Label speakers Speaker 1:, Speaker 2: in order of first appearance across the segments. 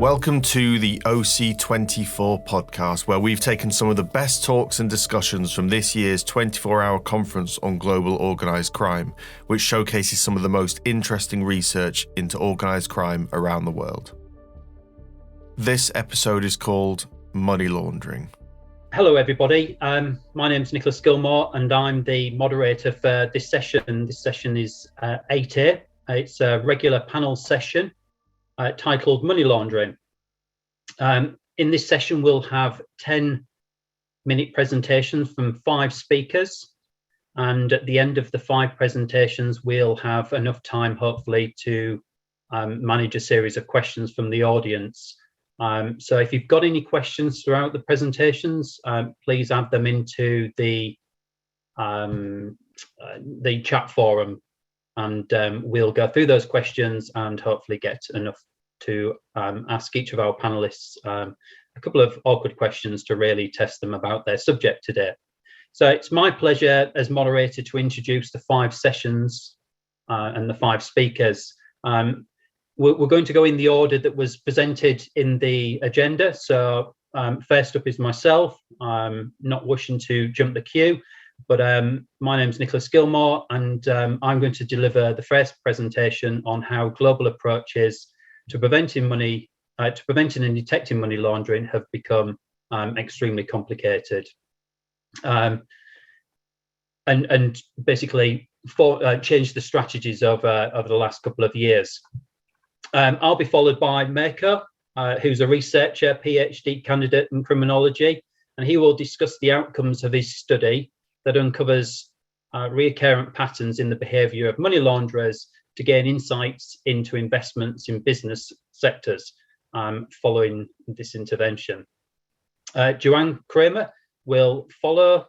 Speaker 1: Welcome to the OC24 podcast, where we've taken some of the best talks and discussions from this year's 24-hour conference on global organised crime, which showcases some of the most interesting research into organised crime around the world. This episode is called Money Laundering.
Speaker 2: Hello, everybody. My name's Nicholas Gilmour, and I'm the moderator for this session. This session is 8A. It's a regular panel session titled Money Laundering. In this session, we'll have 10-minute presentations from 5 speakers. And at the end of the 5 presentations, we'll have enough time, hopefully, to manage a series of questions from the audience. So if you've got any questions throughout the presentations, please add them into the chat forum, and we'll go through those questions and hopefully get enough to ask each of our panelists a couple of awkward questions to really test them about their subject today. So it's my pleasure as moderator to introduce the 5 sessions and the 5 speakers. We're going to go in the order that was presented in the agenda. So first up is myself. I'm not wishing to jump the queue, but my name's Nicholas Gilmour, and I'm going to deliver the first presentation on how global approaches to preventing and detecting money laundering have become extremely complicated, and basically changed the strategies over the last couple of years. I'll be followed by Mirko, who's a researcher, PhD candidate in criminology, and he will discuss the outcomes of his study that uncovers recurrent patterns in the behaviour of money launderers to gain insights into investments in business sectors following this intervention. Joanne Kramer will follow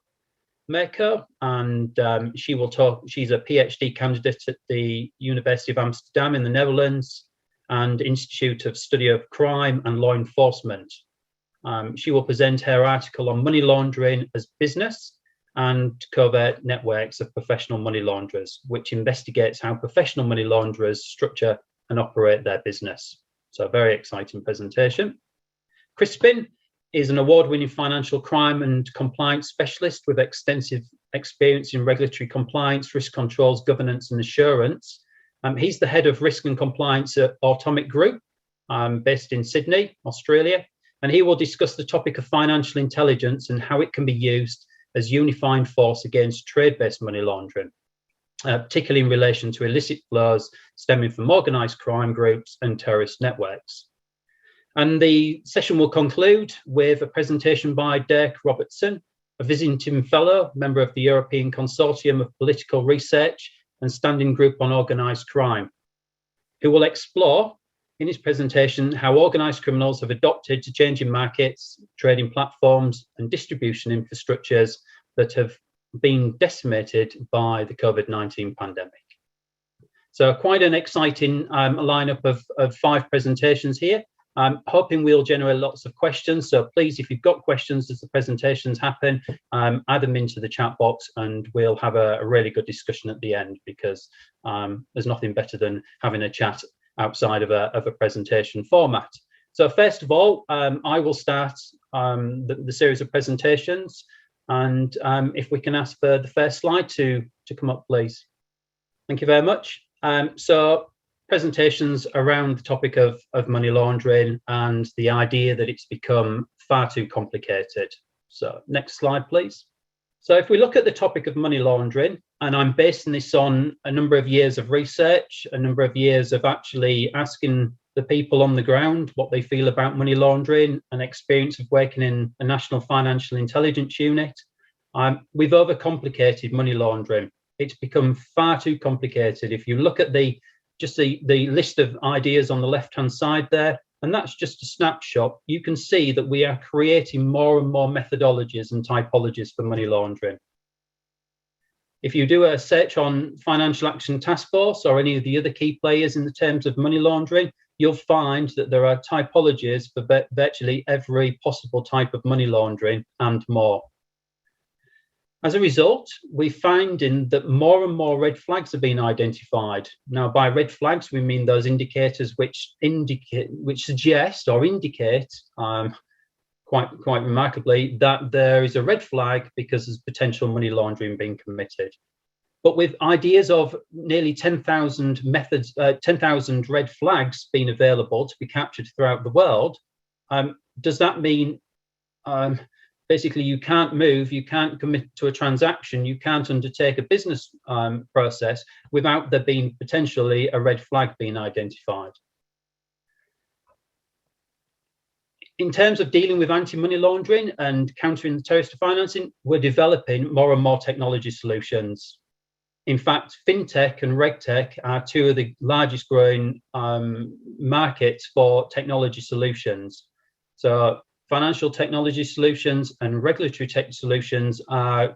Speaker 2: Mirko, and she will talk. She's a PhD candidate at the University of Amsterdam in the Netherlands and Institute of Study of Crime and Law Enforcement. She will present her article on money laundering as business and covert networks of professional money launderers, which investigates how professional money launderers structure and operate their business. So a very exciting presentation. Crispin is an award-winning financial crime and compliance specialist with extensive experience in regulatory compliance, risk controls, governance, and assurance. He's the head of risk and compliance at Atomic Group, based in Sydney, Australia, and he will discuss the topic of financial intelligence and how it can be used as unifying force against trade-based money laundering, particularly in relation to illicit flows stemming from organised crime groups and terrorist networks. And the session will conclude with a presentation by Dirk Robertson, a visiting fellow, member of the European Consortium of Political Research and Standing Group on Organised Crime, who will explore in his presentation how organised criminals have adopted to changing markets, trading platforms, and distribution infrastructures that have been decimated by the COVID-19 pandemic. So quite an exciting lineup of 5 presentations here. I'm hoping we'll generate lots of questions. So please, if you've got questions as the presentations happen, add them into the chat box, and we'll have a really good discussion at the end, because there's nothing better than having a chat outside of a presentation format. So first of all, I will start the series of presentations, and if we can ask for the first slide to come up, please. Thank you very much. So presentations around the topic of money laundering and the idea that it's become far too complicated. So next slide, please. So if we look at the topic of money laundering, and I'm basing this on a number of years of research, a number of years of actually asking the people on the ground what they feel about money laundering, and experience of working in a national financial intelligence unit, we've overcomplicated money laundering. It's become far too complicated. If you look at the list of ideas on the left-hand side there, and that's just a snapshot, you can see that we are creating more and more methodologies and typologies for money laundering. If you do a search on Financial Action Task Force or any of the other key players in the terms of money laundering, you'll find that there are typologies for virtually every possible type of money laundering and more. As a result, we're finding that more and more red flags are being identified. Now, by red flags, we mean those indicators which suggest or indicate, quite remarkably, that there is a red flag because there's potential money laundering being committed. But with ideas of nearly 10,000 methods, 10,000 red flags being available to be captured throughout the world, does that mean basically you can't move, you can't commit to a transaction, you can't undertake a business process without there being potentially a red flag being identified? In terms of dealing with anti-money laundering and countering the terrorist financing, we're developing more and more technology solutions. In fact, fintech and regtech are two of the largest growing markets for technology solutions. So financial technology solutions and regulatory tech solutions are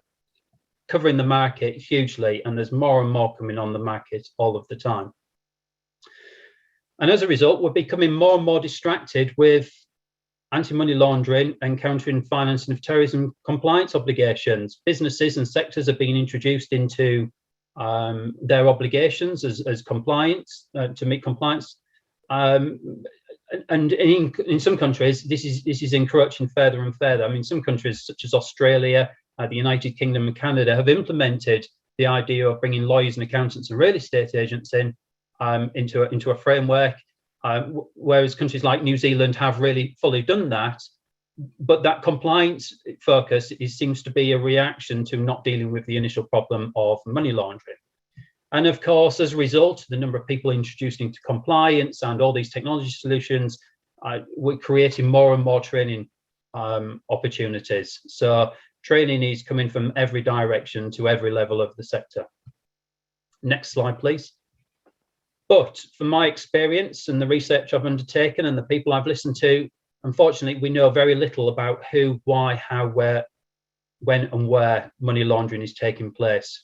Speaker 2: covering the market hugely, and there's more and more coming on the market all of the time. And as a result, we're becoming more and more distracted with anti-money laundering and countering financing of terrorism compliance obligations. Businesses and sectors are being introduced into their obligations as compliance, to meet compliance. And in some countries, this is encroaching further and further. I mean, some countries such as Australia, the United Kingdom and Canada have implemented the idea of bringing lawyers and accountants and real estate agents in into a framework, whereas countries like New Zealand have really fully done that. But that compliance focus seems to be a reaction to not dealing with the initial problem of money laundering. And of course, as a result, the number of people introduced into compliance and all these technology solutions, we're creating more and more training opportunities. So training is coming from every direction to every level of the sector. Next slide, please. But from my experience and the research I've undertaken and the people I've listened to, unfortunately, we know very little about who, why, how, where, when and where money laundering is taking place.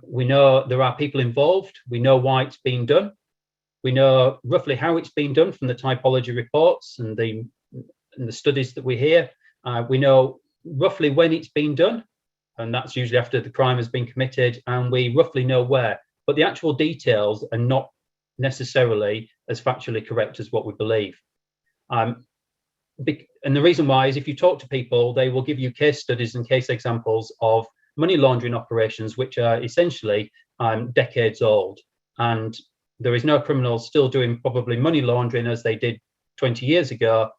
Speaker 2: We know there are people involved. We know why it's being done. We know roughly how it's being done from the typology reports and the studies that we hear. We know roughly when it's being done, and that's usually after the crime has been committed, and we roughly know where. But the actual details are not necessarily as factually correct as what we believe. And the reason why is if you talk to people, they will give you case studies and case examples of money laundering operations, which are essentially decades old. And there is no criminal still doing probably money laundering as they did 20 years ago,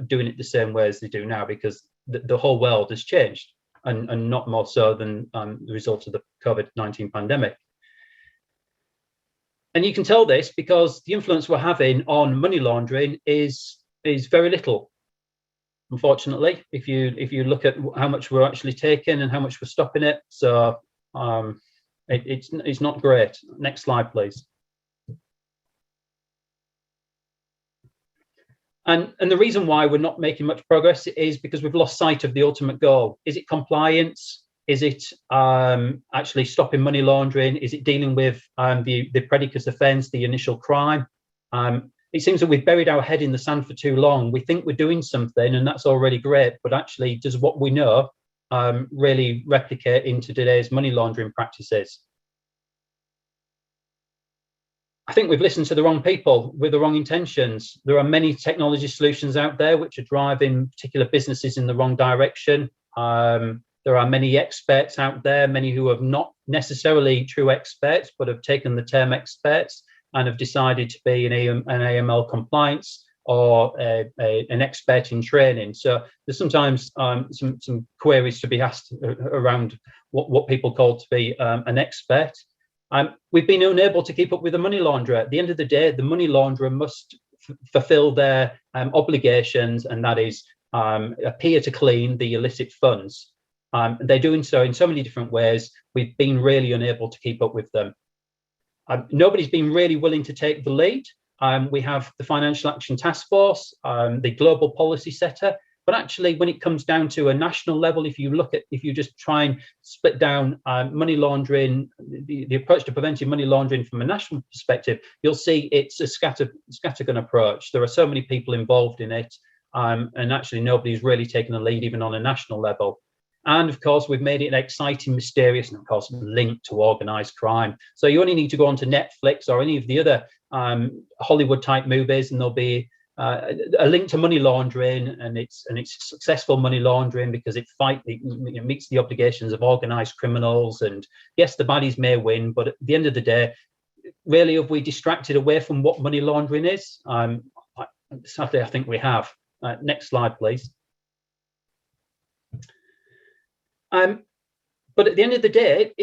Speaker 2: doing it the same way as they do now, because the whole world has changed, and not more so than the result of the COVID-19 pandemic. And you can tell this because the influence we're having on money laundering is very little. Unfortunately, if you look at how much we're actually taking and how much we're stopping it, so it's not great. Next slide, please. And the reason why we're not making much progress is because we've lost sight of the ultimate goal. Is it compliance? Is it actually stopping money laundering? Is it dealing with the predicate offence, the initial crime? It seems that we've buried our head in the sand for too long. We think we're doing something, and that's already great, but actually does what we know really replicate into today's money laundering practices? I think we've listened to the wrong people with the wrong intentions. There are many technology solutions out there which are driving particular businesses in the wrong direction. There are many experts out there, many who have not necessarily true experts, but have taken the term experts and have decided to be an AML compliance or an expert in training. So there's sometimes some queries to be asked around what people call to be an expert. We've been unable to keep up with the money launderer. At the end of the day, the money launderer must fulfill their obligations, and that is appear to clean the illicit funds. They're doing so in so many different ways. We've been really unable to keep up with them. Nobody's been really willing to take the lead. We have the Financial Action Task Force, the global policy setter, but actually when it comes down to a national level, if you just try and split down money laundering, the approach to preventing money laundering from a national perspective, you'll see it's a scattergun approach. There are so many people involved in it, and actually nobody's really taken the lead even on a national level. And of course, we've made it exciting, mysterious, and of course, linked to organized crime. So you only need to go onto Netflix or any of the other Hollywood type movies, and there'll be a link to money laundering, and it's successful money laundering because it meets the obligations of organized criminals. And yes, the baddies may win, but at the end of the day, really, have we distracted away from what money laundering is? Sadly, I think we have. Next slide, please. But at the end of the day,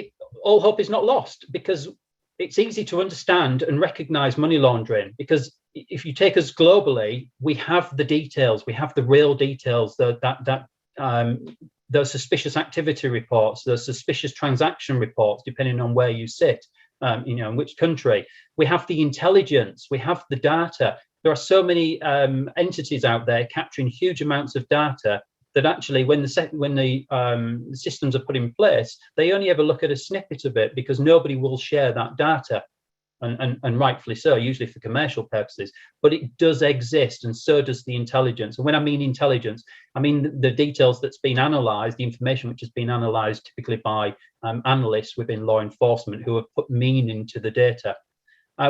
Speaker 2: all hope is not lost, because it's easy to understand and recognize money laundering, because if you take us globally, we have the details, we have the real details, those suspicious activity reports, those suspicious transaction reports, depending on where you sit, in which country. We have the intelligence, we have the data. There are so many entities out there capturing huge amounts of data that actually, when the systems are put in place, they only ever look at a snippet of it, because nobody will share that data, and rightfully so, usually for commercial purposes. But it does exist, and so does the intelligence. And when I mean intelligence, I mean the details that's been analysed, the information which has been analysed typically by analysts within law enforcement who have put meaning to the data.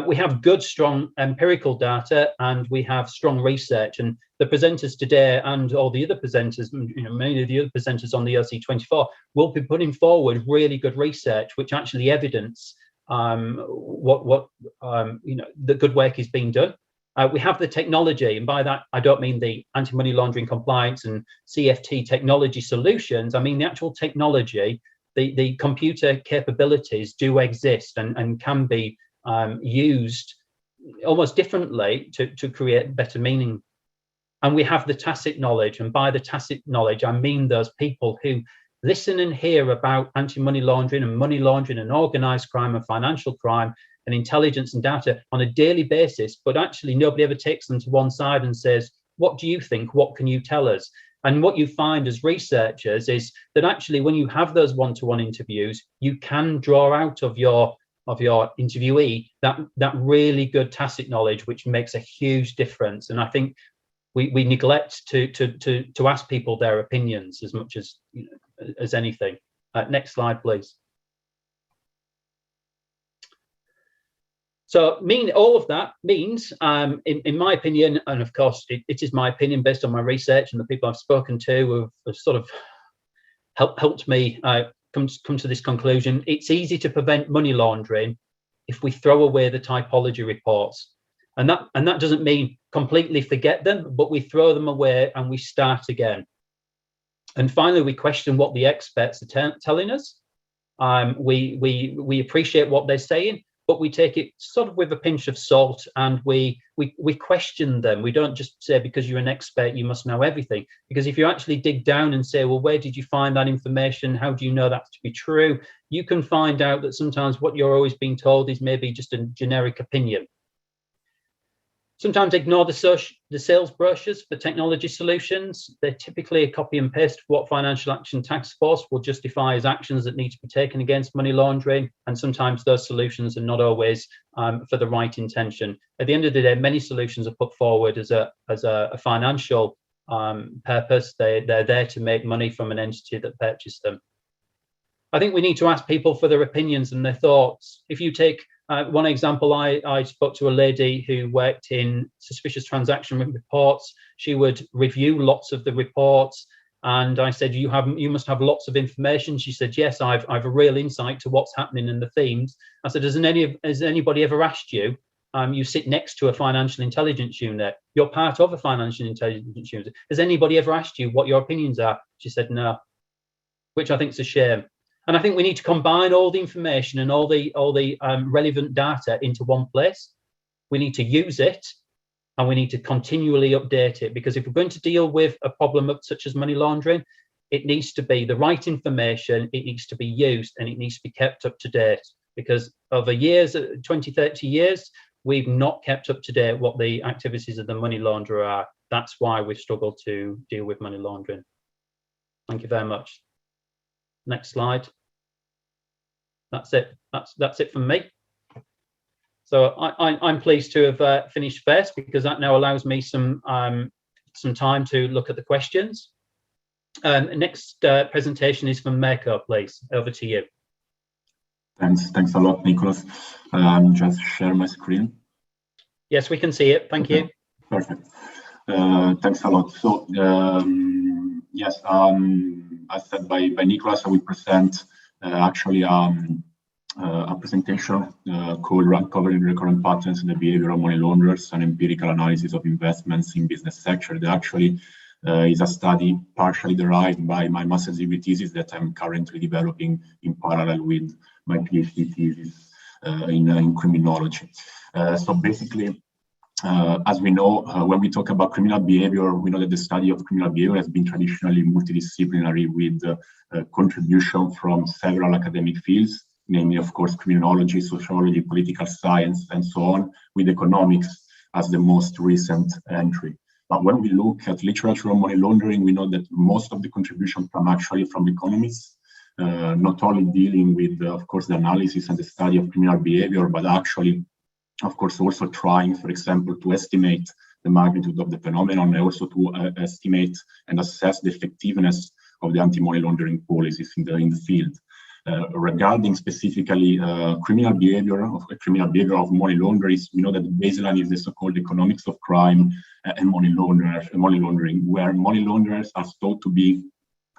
Speaker 2: We have good, strong empirical data, and we have strong research. And the presenters today, and all the other presenters, many of the other presenters on the OC24, will be putting forward really good research, which actually evidence the good work is being done. We have the technology, and by that I don't mean the anti-money laundering compliance and CFT technology solutions. I mean the actual technology, the computer capabilities do exist and can be used almost differently to create better meaning. And we have the tacit knowledge, and by the tacit knowledge I mean those people who listen and hear about anti-money laundering and money laundering and organized crime and financial crime and intelligence and data on a daily basis, but actually nobody ever takes them to one side and says, what do you think? What can you tell us? And what you find as researchers is that actually when you have those one-to-one interviews, you can draw out of your interviewee that really good tacit knowledge, which makes a huge difference. And I think we neglect to ask people their opinions as much as anything. Next slide, please. So all of that means, in my opinion, and of course it is my opinion based on my research and the people I've spoken to have sort of helped me come to this conclusion. It's easy to prevent money laundering if we throw away the typology reports. And that doesn't mean completely forget them, but we throw them away and we start again. And finally, we question what the experts are telling us. We appreciate what they're saying, but we take it sort of with a pinch of salt, and we question them. We don't just say, because you're an expert, you must know everything. Because if you actually dig down and say, well, where did you find that information? How do you know that to be true? You can find out that sometimes what you're always being told is maybe just a generic opinion. Sometimes ignore the sales brochures for technology solutions. They're typically a copy and paste of what Financial Action Task Force will justify as actions that need to be taken against money laundering. And sometimes those solutions are not always for the right intention. At the end of the day, many solutions are put forward as a financial purpose. They're there to make money from an entity that purchased them. I think we need to ask people for their opinions and their thoughts. If you take one example, I spoke to a lady who worked in suspicious transaction reports. She would review lots of the reports, and I said, you must have lots of information. She said, yes, I've a real insight to what's happening in the themes. I said, has anybody ever asked you? You sit next to a financial intelligence unit. You're part of a financial intelligence unit. Has anybody ever asked you what your opinions are? She said, no, which I think is a shame. And I think we need to combine all the information and all the relevant data into one place. We need to use it, and we need to continually update it, because if we're going to deal with a problem such as money laundering, it needs to be the right information, it needs to be used, and it needs to be kept up to date. Because over years, 20, 30 years, we've not kept up to date what the activities of the money launderer are. That's why we've struggled to deal with money laundering. Thank you very much. Next slide. That's it. That's it from me. So I'm pleased to have finished first, because that now allows me some time to look at the questions. Next presentation is from Mirko, please. Over to you.
Speaker 3: Thanks a lot, Nicholas. Just share my screen.
Speaker 2: Yes, we can see it. Thank you.
Speaker 3: Perfect. Thanks a lot. So, yes, as said by Nicholas, I will present actually a presentation called Uncovering Recurrent Patterns in the Behavior of Money Launderers, an empirical analysis of investments in business sector. That actually is a study partially derived by my master's degree thesis that I'm currently developing in parallel with my PhD thesis in criminology. So basically, as we know, when we talk about criminal behavior, we know that the study of criminal behavior has been traditionally multidisciplinary with contribution from several academic fields, namely, of course, criminology, sociology, political science, and so on, with economics as the most recent entry. But when we look at literature on money laundering, we know that most of the contributions come actually from economists, not only dealing with, of course, the analysis and the study of criminal behavior, but actually, of course, also trying, for example, to estimate the magnitude of the phenomenon, and also to estimate and assess the effectiveness of the anti-money laundering policies in the field. Regarding specifically criminal behavior of money launderers, we know that the baseline is the so-called economics of crime and money laundering, where money launderers are thought to be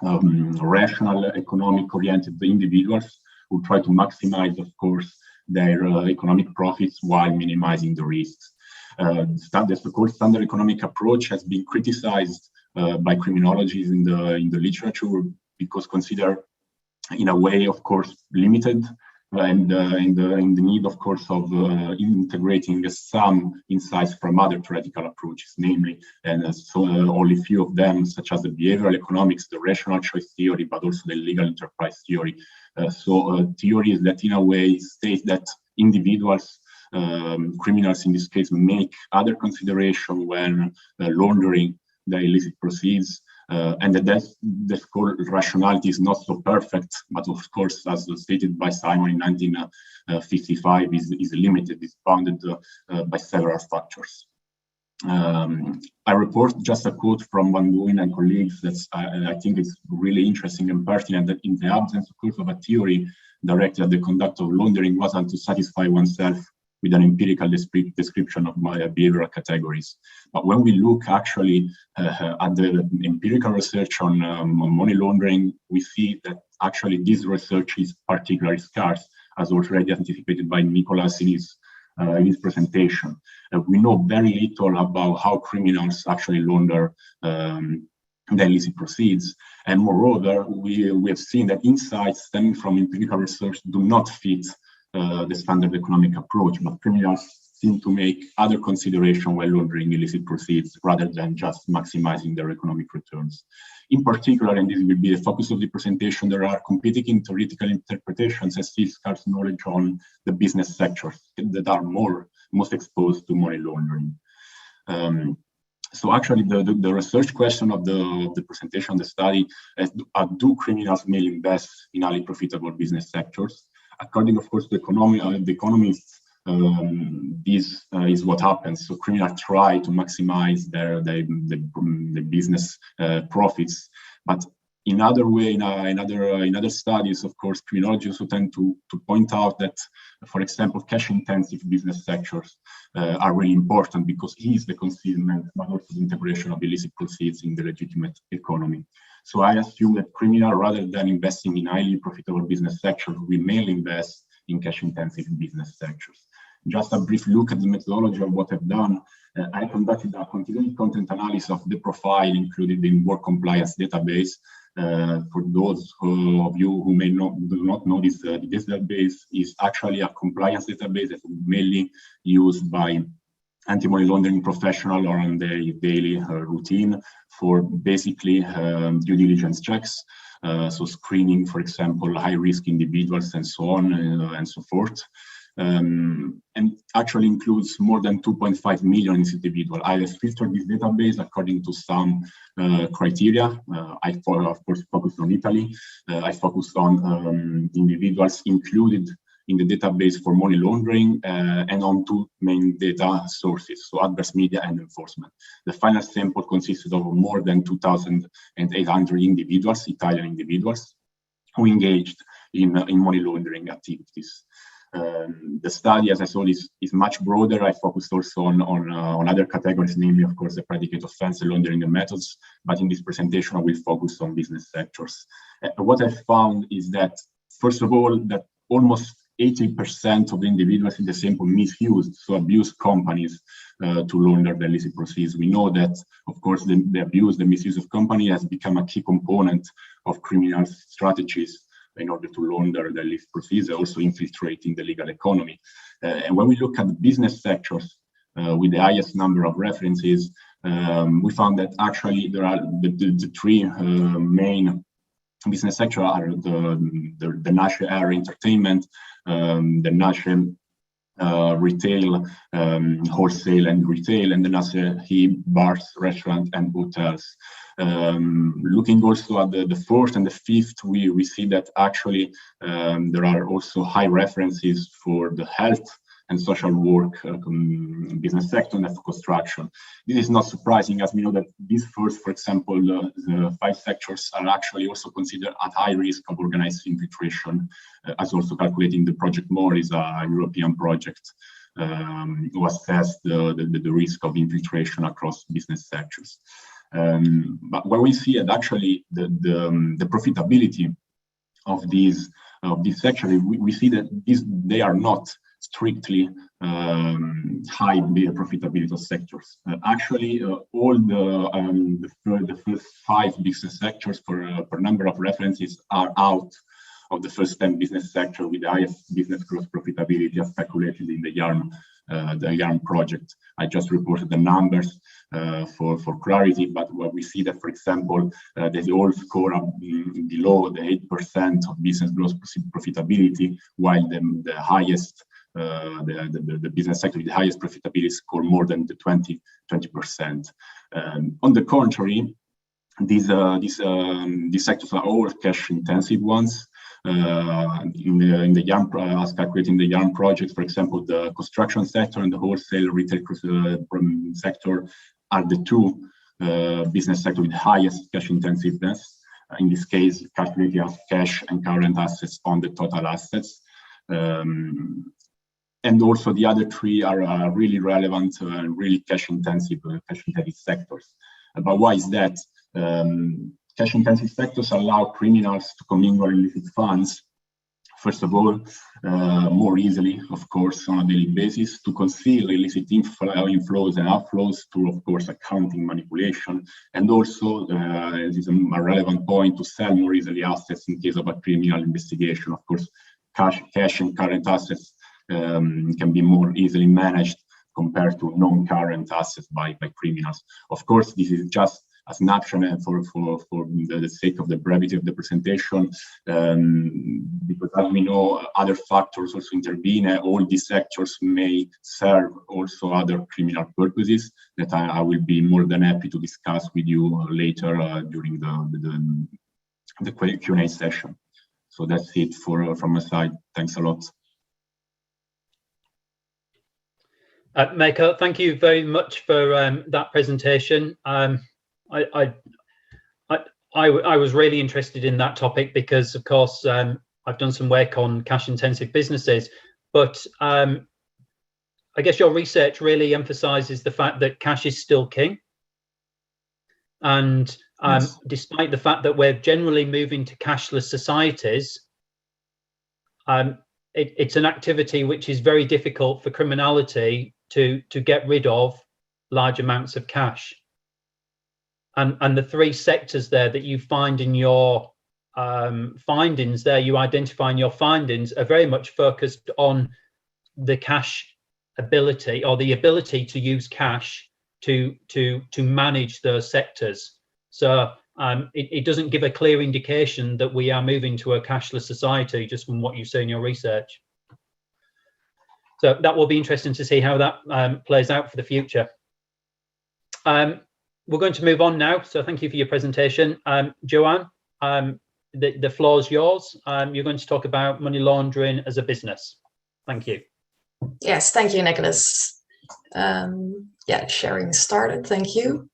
Speaker 3: rational, economic-oriented individuals who try to maximize, of course, their economic profits while minimizing the risks. The so-called standard economic approach has been criticized by criminologists in the literature because considered in a way, of course, limited, and in the need, of course, of integrating some insights from other theoretical approaches, namely, and so only few of them, such as the behavioral economics, the rational choice theory, but also the legal enterprise theory. Theories that, in a way, state that individuals, criminals in this case, make other consideration when laundering the illicit proceeds. And that this rationality is not so perfect, but of course, as stated by Simon in 1955, is limited, is bounded by several factors. I report just a quote from Van Duyn and colleagues that I think is really interesting and pertinent, that in the absence, of course, of a theory directed at the conduct of laundering wasn't to satisfy oneself with an empirical description of my behavioral categories. But when we look actually at the empirical research on money laundering, we see that actually this research is particularly scarce, as already anticipated by Nicholas in his presentation. We know very little about how criminals actually launder the illicit proceeds. And moreover, we have seen that insights stemming from empirical research do not fit the standard economic approach, but criminals seem to make other consideration while laundering illicit proceeds rather than just maximizing their economic returns. In particular, and this will be the focus of the presentation, there are competing theoretical interpretations as still scarce knowledge on the business sectors that are most exposed to money laundering. So actually, the research question of the presentation, the study, is do criminals may invest in highly profitable business sectors? According, of course, to the economists, this is what happens. So criminals try to maximize the business profits, but in other studies, of course, criminologists also tend to point out that, for example, cash-intensive business sectors are really important because it is the concealment, but also the integration of illicit proceeds in the legitimate economy. So I assume that criminals, rather than investing in highly profitable business sectors, will mainly invest in cash-intensive business sectors. Just a brief look at the methodology of what I've done. I conducted a continuous content analysis of the profile included in work compliance database. For those of you who do not know this database is actually a compliance database that is mainly used by anti-money laundering professional or on their daily routine for basically due diligence checks. So screening, for example, high-risk individuals and so on and so forth. And actually includes more than 2.5 million individuals. I have filtered this database according to some criteria. I, of course, focused on Italy. I focused on individuals included in the database for money laundering and on two main data sources, so adverse media and enforcement. The final sample consisted of more than 2,800 individuals, Italian individuals, who engaged in money laundering activities. The study, as I said, is much broader. I focused also on other categories, namely, of course, the predicate offense, the laundering and methods. But in this presentation, I will focus on business sectors. What I found is that, first of all, that almost 80% of the individuals in the sample misused, so abused companies to launder the illicit proceeds. We know that, of course, the abuse, the misuse of company has become a key component of criminal strategies in order to launder the illicit proceeds, also infiltrating the legal economy. And when we look at the business sectors with the highest number of references, we found that actually there are the three main business sectors are the national air entertainment, the national retail, wholesale and retail, and the national bars, restaurants and hotels. Looking also at the fourth and the fifth, we see that actually there are also high references for the health and social work business sector and for construction. This is not surprising, as we know that these first, for example, the five sectors are actually also considered at high risk of organized infiltration, as also calculating the project more is a European project to assess the risk of infiltration across business sectors. But where we see that actually the profitability of these sectors, we see that they are not strictly high profitability sectors. Actually, all the first five business sectors per number of references are out of the first 10 business sector with the highest business gross profitability as calculated in the YARN project. I just reported the numbers for clarity, but what we see that, for example, they all score below the 8% of business gross profitability, while the highest the business sector with the highest profitability score more than the 20%. On the contrary, these sectors are all cash intensive ones. In the YARN, as calculating the YARN project, for example, the construction sector and the wholesale retail sector are the two business sectors with the highest cash intensiveness. In this case, calculated as cash and current assets on the total assets. And also the other three are really relevant and really cash intensive sectors. But why is that? Cash intensive sectors allow criminals to commingle illicit funds, first of all, more easily, of course, on a daily basis, to conceal illicit inflows and outflows through, of course, accounting manipulation, and also, this is a relevant point, to sell more easily assets in case of a criminal investigation. Of course, cash and current assets can be more easily managed compared to non-current assets by criminals. Of course, this is just a snapshot for the sake of the brevity of the presentation, because as we know, other factors also intervene. All these sectors may serve also other criminal purposes that I will be more than happy to discuss with you later during the Q&A session. So that's it from my side. Thanks a lot.
Speaker 2: Mirko, thank you very much for that presentation. I was really interested in that topic because, of course, I've done some work on cash-intensive businesses, but I guess your research really emphasizes the fact that cash is still king. And yes, despite the fact that we're generally moving to cashless societies, it's an activity which is very difficult for criminality to get rid of large amounts of cash. And the three sectors there that you find in your findings there, you identify in your findings, are very much focused on the cash ability, or the ability to use cash to manage those sectors. So it doesn't give a clear indication that we are moving to a cashless society, just from what you say in your research. So that will be interesting to see how that plays out for the future. We're going to move on now, so thank you for your presentation. Joanne, the floor is yours. You're going to talk about money laundering as a business. Thank you.
Speaker 4: Yes, thank you, Nicholas. Yeah, sharing started. Thank you.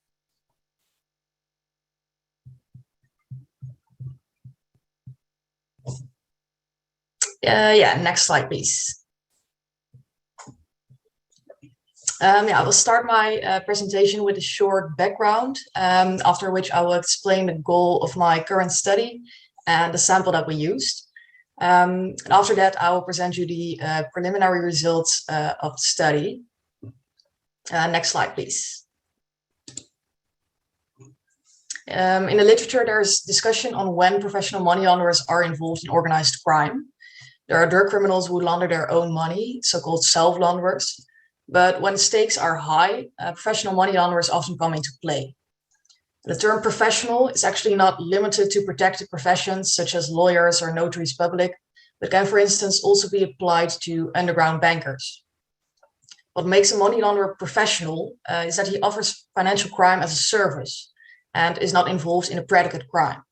Speaker 4: Yeah, next slide, please. Yeah, I will start my presentation with a short background, after which I will explain the goal of my current study and the sample that we used. And after that, I will present you the preliminary results of the study. Next slide, please. In the literature, there's discussion on when professional money launderers are involved in organized crime. There are drug criminals who launder their own money, so-called self-launderers. But when the stakes are high, professional money launderers often come into play. The term professional is actually not limited to protected professions such as lawyers or notaries public, but can, for instance, also be applied to underground bankers. What makes a money launderer professional is that he offers financial crime as a service and is not involved in a predicate crime.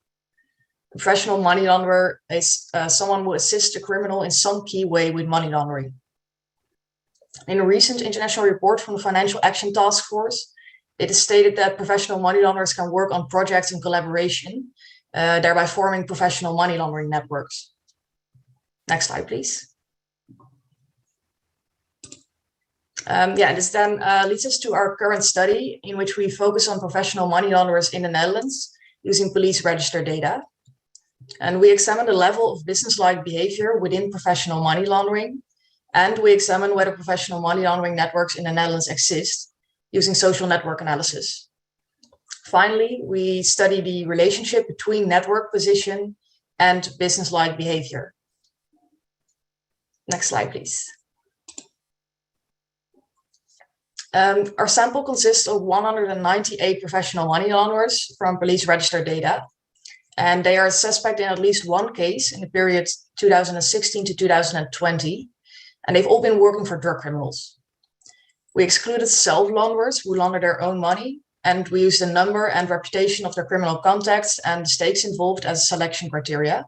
Speaker 4: A professional money launderer is someone who assists a criminal in some key way with money laundering. In a recent international report from the Financial Action Task Force, it is stated that professional money launderers can work on projects in collaboration, thereby forming professional money laundering networks. Next slide, please. Yeah, this then leads us to our current study, in which we focus on professional money launderers in the Netherlands using police register data. And we examine the level of business-like behavior within professional money laundering. And we examine whether professional money laundering networks in the Netherlands exist using social network analysis. Finally, we study the relationship between network position and business-like behavior. Next slide, please. Our sample consists of 198 professional money launderers from police register data, and they are suspect in at least one case in the period 2016 to 2020. And they've all been working for drug criminals. We excluded self-launderers who launder their own money, and we used the number and reputation of their criminal contacts and the stakes involved as selection criteria.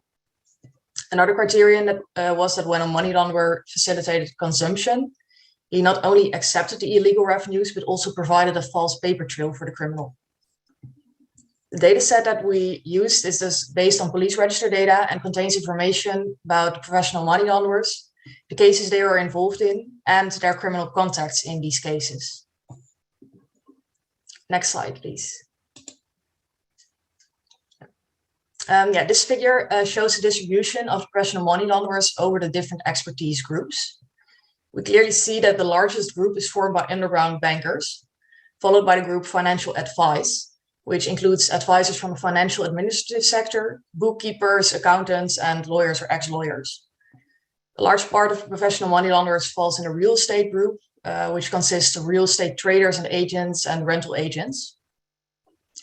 Speaker 4: Another criterion that was that when a money launderer facilitated consumption, he not only accepted the illegal revenues, but also provided a false paper trail for the criminal. The data set that we used is thus based on police register data and contains information about professional money launderers, the cases they are involved in, and their criminal contacts in these cases. Next slide, please. Yeah, this figure shows the distribution of professional money launderers over the different expertise groups. We clearly see that the largest group is formed by underground bankers, followed by the group financial advice, which includes advisors from the financial administrative sector, bookkeepers, accountants, and lawyers or ex-lawyers. A large part of professional money launderers falls in the real estate group, which consists of real estate traders and agents and rental agents.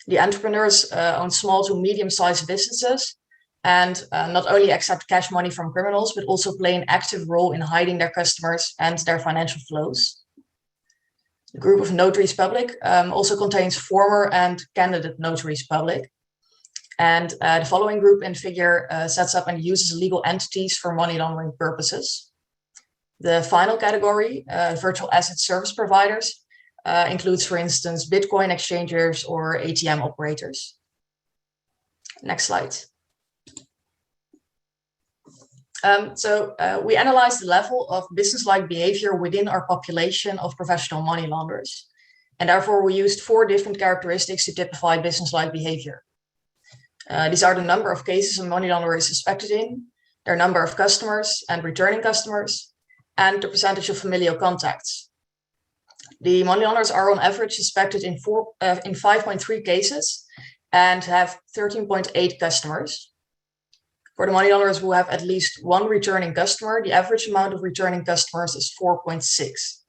Speaker 4: The entrepreneurs own small to medium-sized businesses and not only accept cash money from criminals, but also play an active role in hiding their customers and their financial flows. The group of notaries public also contains former and candidate notaries public. And the following group in figure sets up and uses legal entities for money laundering purposes. The final category, virtual asset service providers, includes, for instance, Bitcoin exchangers or ATM operators. Next slide. We analyzed the level of business-like behavior within our population of professional money launderers. And therefore, we used 4 different characteristics to typify business-like behavior. These are the number of cases a money launderer is suspected in, their number of customers and returning customers, and the percentage of familial contacts. The money launderers are on average suspected in 5.3 cases and have 13.8 customers. For the money launderers who have at least one returning customer, the average amount of returning customers is 4.6.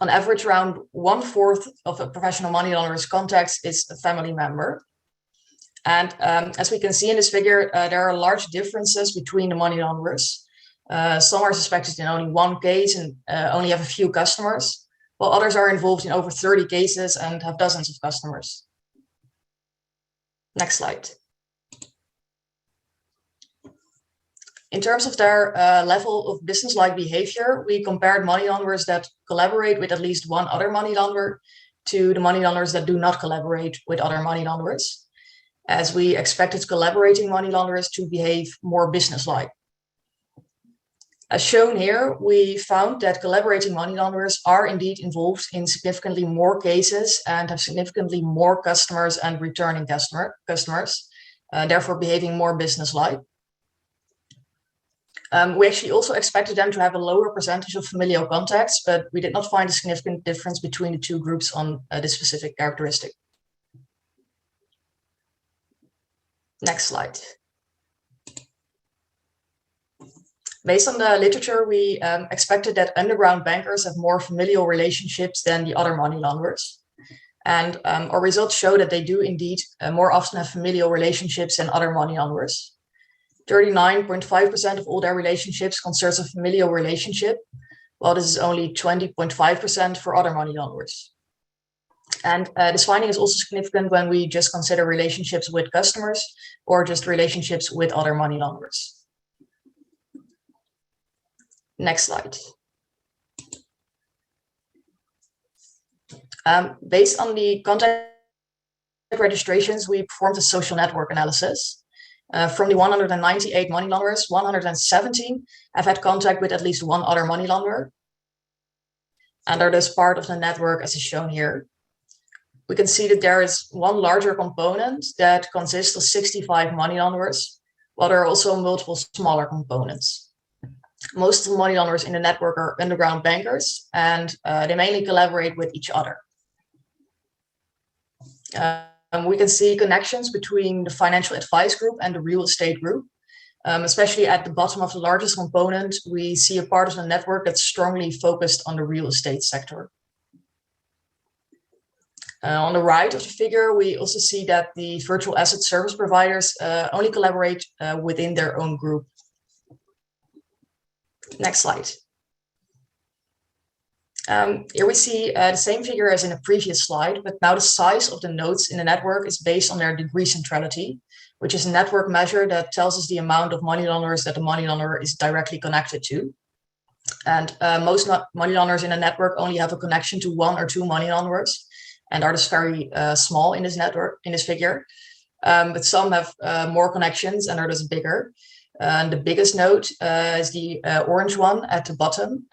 Speaker 4: On average, around 1/4 of a professional money launderer's contacts is a family member. And as we can see in this figure, there are large differences between the money launderers. Some are suspected in only one case and only have a few customers, while others are involved in over 30 cases and have dozens of customers. Next slide. In terms of their level of business-like behavior, we compared money launderers that collaborate with at least one other money launderer to the money launderers that do not collaborate with other money launderers, as we expected collaborating money launderers to behave more business-like. As shown here, we found that collaborating money launderers are indeed involved in significantly more cases and have significantly more customers and returning customers, therefore behaving more business-like. We actually also expected them to have a lower percentage of familial contacts, but we did not find a significant difference between the two groups on this specific characteristic. Next slide. Based on the literature, we expected that underground bankers have more familial relationships than the other money launderers. And our results show that they do indeed more often have familial relationships than other money launderers. 39.5% of all their relationships concerns a familial relationship, while this is only 20.5% for other money launderers. And this finding is also significant when we just consider relationships with customers or just relationships with other money launderers. Next slide. Based on the contact registrations, we performed a social network analysis. From the 198 money launderers, 117 have had contact with at least one other money launderer, and are thus part of the network as is shown here. We can see that there is one larger component that consists of 65 money launderers, while there are also multiple smaller components. Most of the money launderers in the network are underground bankers, and they mainly collaborate with each other. We can see connections between the financial advice group and the real estate group. Especially at the bottom of the largest component, we see a part of the network that's strongly focused on the real estate sector. On the right of the figure, we also see that the virtual asset service providers only collaborate within their own group. Next slide. Here we see the same figure as in the previous slide, but now the size of the nodes in the network is based on their degree centrality, which is a network measure that tells us the amount of money launderers that the money launderer is directly connected to. And most money launderers in a network only have a connection to one or two money launderers, and are just very small in this network, in this figure. But some have more connections and are just bigger. The biggest node is the orange one at the bottom,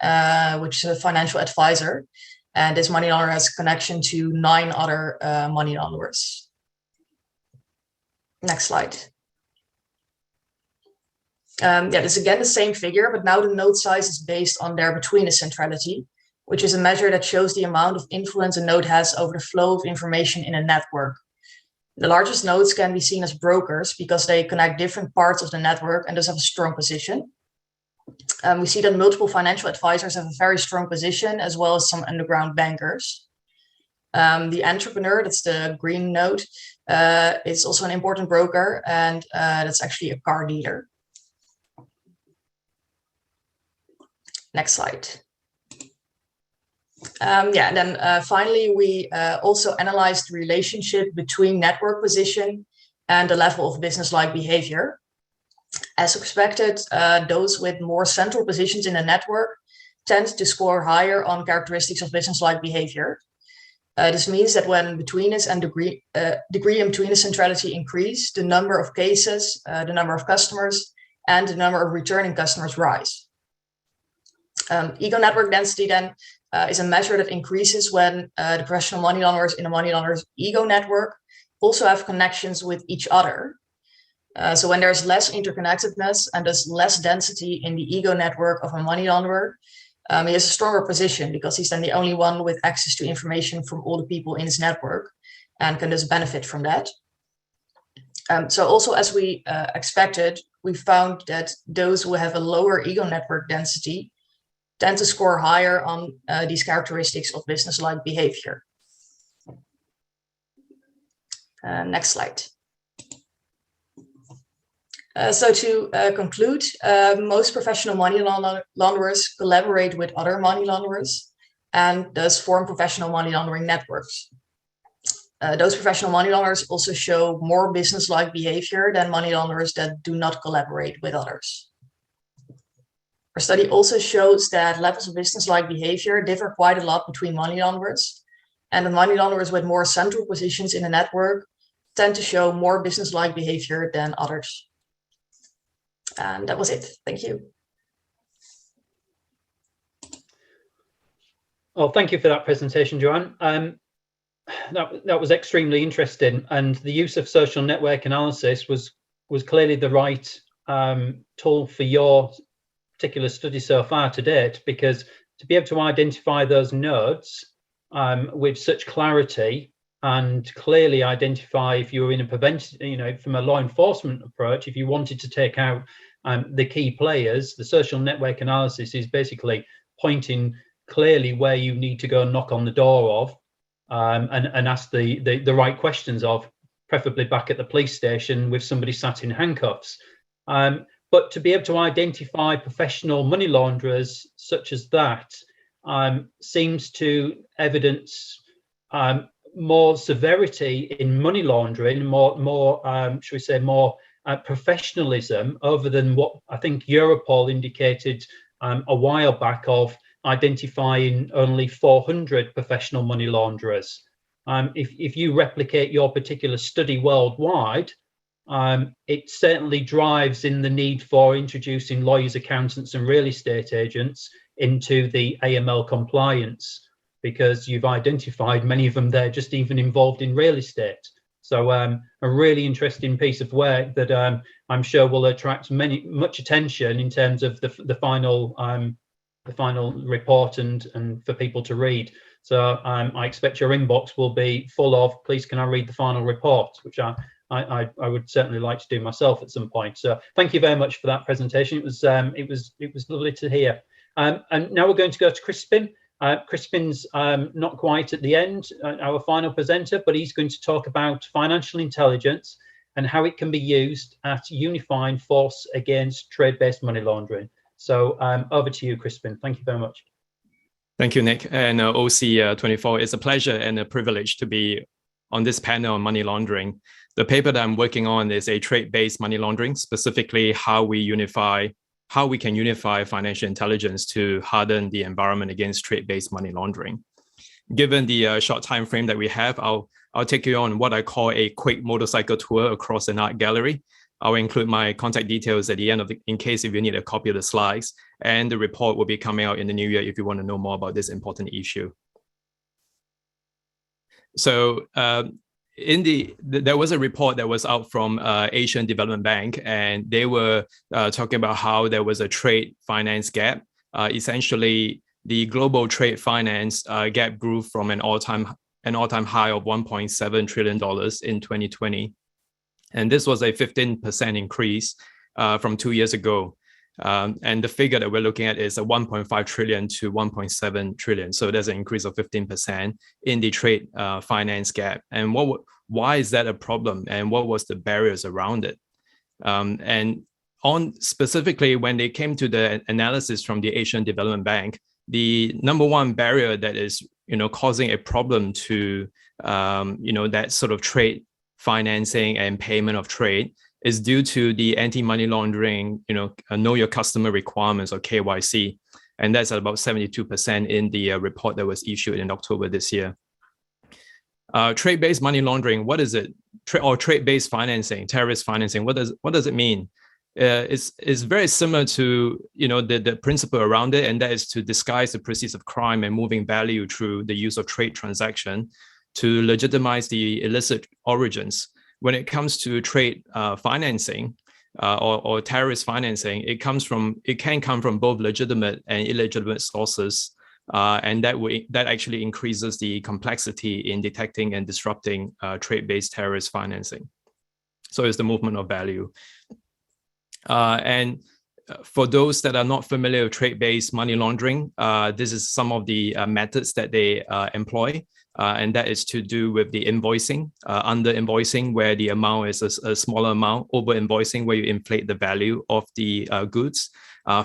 Speaker 4: which is a financial advisor. And this money launderer has connection to 9 other money launderers. Next slide. This is again the same figure, but now the node size is based on their betweenness centrality, which is a measure that shows the amount of influence a node has over the flow of information in a network. The largest nodes can be seen as brokers because they connect different parts of the network and thus have a strong position. We see that multiple financial advisors have a very strong position, as well as some underground bankers. The entrepreneur, that's the green node, is also an important broker, and that's actually a car dealer. Next slide. And then finally, we also analyzed the relationship between network position and the level of business-like behavior. As expected, those with more central positions in the network tend to score higher on characteristics of business-like behavior. This means that when betweenness and degree and betweenness centrality increase, the number of cases, the number of customers, and the number of returning customers rise. Ego network density then is a measure that increases when the professional money launderers in a money launderer's ego network also have connections with each other. So when there's less interconnectedness and there's less density in the ego network of a money launderer, he has a stronger position because he's then the only one with access to information from all the people in his network and can thus benefit from that. So also, as we expected, we found that those who have a lower ego network density tend to score higher on these characteristics of business-like behavior. Next slide. So to conclude, most professional money launderers collaborate with other money launderers and thus form professional money laundering networks. Those professional money launderers also show more business-like behavior than money launderers that do not collaborate with others. Our study also shows that levels of business-like behavior differ quite a lot between money launderers, and the money launderers with more central positions in the network tend to show more business-like behavior than others. And that was it. Thank you.
Speaker 2: Well, thank you for that presentation, Joanne. That was extremely interesting, and the use of social network analysis was clearly the right tool for your particular study so far to date, because to be able to identify those nodes with such clarity and clearly identify if you were in a prevention, from a law enforcement approach, if you wanted to take out the key players, the social network analysis is basically pointing clearly where you need to go and knock on the door of and ask the right questions of, preferably back at the police station with somebody sat in handcuffs. But to be able to identify professional money launderers such as that seems to evidence more severity in money laundering, more should we say, more professionalism over than what I think Europol indicated a while back of identifying only 400 professional money launderers. If you replicate your particular study worldwide, it certainly drives in the need for introducing lawyers, accountants, and real estate agents into the AML compliance, because you've identified many of them there just even involved in real estate. So a really interesting piece of work that I'm sure will attract much attention in terms of the final report and for people to read. So I expect your inbox will be full of, please can I read the final report, which I would certainly like to do myself at some point. So thank you very much for that presentation. It was lovely to hear. And now we're going to go to Crispin. Crispin's not quite at the end, our final presenter, but he's going to talk about financial intelligence and how it can be used at unifying force against trade-based money laundering. So over to you, Crispin. Thank you very much.
Speaker 5: Thank you, Nick. And OC24, it's a pleasure and a privilege to be on this panel on money laundering. The paper that I'm working on is a trade-based money laundering, specifically how we can unify financial intelligence to harden the environment against trade-based money laundering. Given the short time frame that we have, I'll take you on what I call a quick motorcycle tour across an art gallery. I'll include my contact details at the end in case if you need a copy of the slides, and the report will be coming out in the new year if you want to know more about this important issue. So there was a report that was out from Asian Development Bank, and they were talking about how there was a trade finance gap. Essentially, the global trade finance gap grew from an all-time high of $1.7 trillion in 2020. And this was a 15% increase from 2 years ago. And the figure that we're looking at is a 1.5 trillion to 1.7 trillion. So there's an increase of 15% in the trade finance gap. And why is that a problem? And what was the barriers around it? And specifically when they came to the analysis from the Asian Development Bank, the number one barrier that is causing a problem to that sort of trade financing and payment of trade is due to the anti-money laundering, know your customer requirements, or KYC. And that's at about 72% in the report that was issued in October this year. Trade-based money laundering, what is it? Or trade-based financing, terrorist financing, what does it mean? It's very similar to the principle around it, and that is to disguise the proceeds of crime and moving value through the use of trade transaction to legitimize the illicit origins. When it comes to trade financing or terrorist financing, it can come from both legitimate and illegitimate sources, and that actually increases the complexity in detecting and disrupting trade-based terrorist financing. So it's the movement of value. And for those that are not familiar with trade-based money laundering, this is some of the methods that they employ. And that is to do with the invoicing, under invoicing, where the amount is a smaller amount, over invoicing, where you inflate the value of the goods,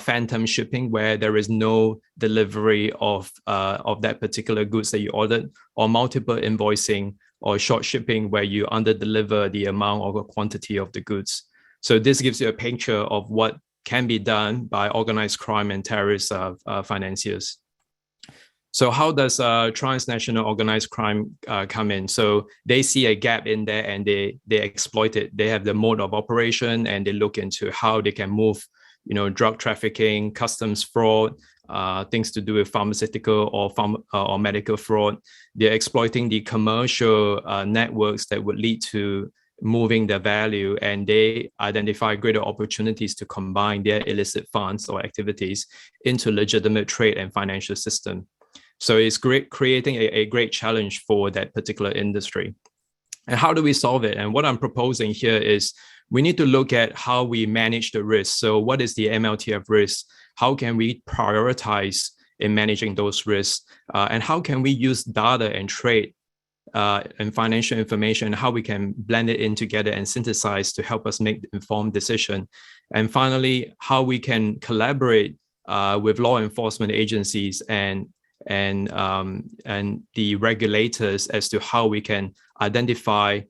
Speaker 5: phantom shipping, where there is no delivery of that particular goods that you ordered, or multiple invoicing or short shipping, where you under deliver the amount or the quantity of the goods. So this gives you a picture of what can be done by organized crime and terrorist financiers. So how does transnational organized crime come in? So they see a gap in there and they exploit it. They have the mode of operation and they look into how they can move, drug trafficking, customs fraud, things to do with pharmaceutical or medical fraud. They're exploiting the commercial networks that would lead to moving their value, and they identify greater opportunities to combine their illicit funds or activities into legitimate trade and financial system. So it's creating a great challenge for that particular industry. And how do we solve it? And what I'm proposing here is we need to look at how we manage the risk. So what is the MLTF risk? How can we prioritize in managing those risks? And how can we use data and trade and financial information, how we can blend it in together and synthesize to help us make informed decision. And finally, how we can collaborate with law enforcement agencies and the regulators as to how we can identify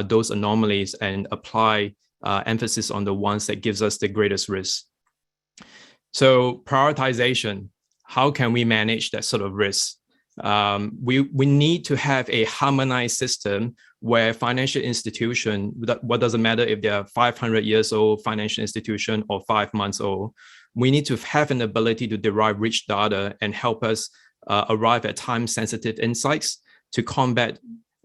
Speaker 5: those anomalies and apply emphasis on the ones that gives us the greatest risk. So prioritization, how can we manage that sort of risk? We need to have a harmonized system where financial institution, what doesn't matter if they're 500 years old financial institution or 5 months old, we need to have an ability to derive rich data and help us arrive at time-sensitive insights to combat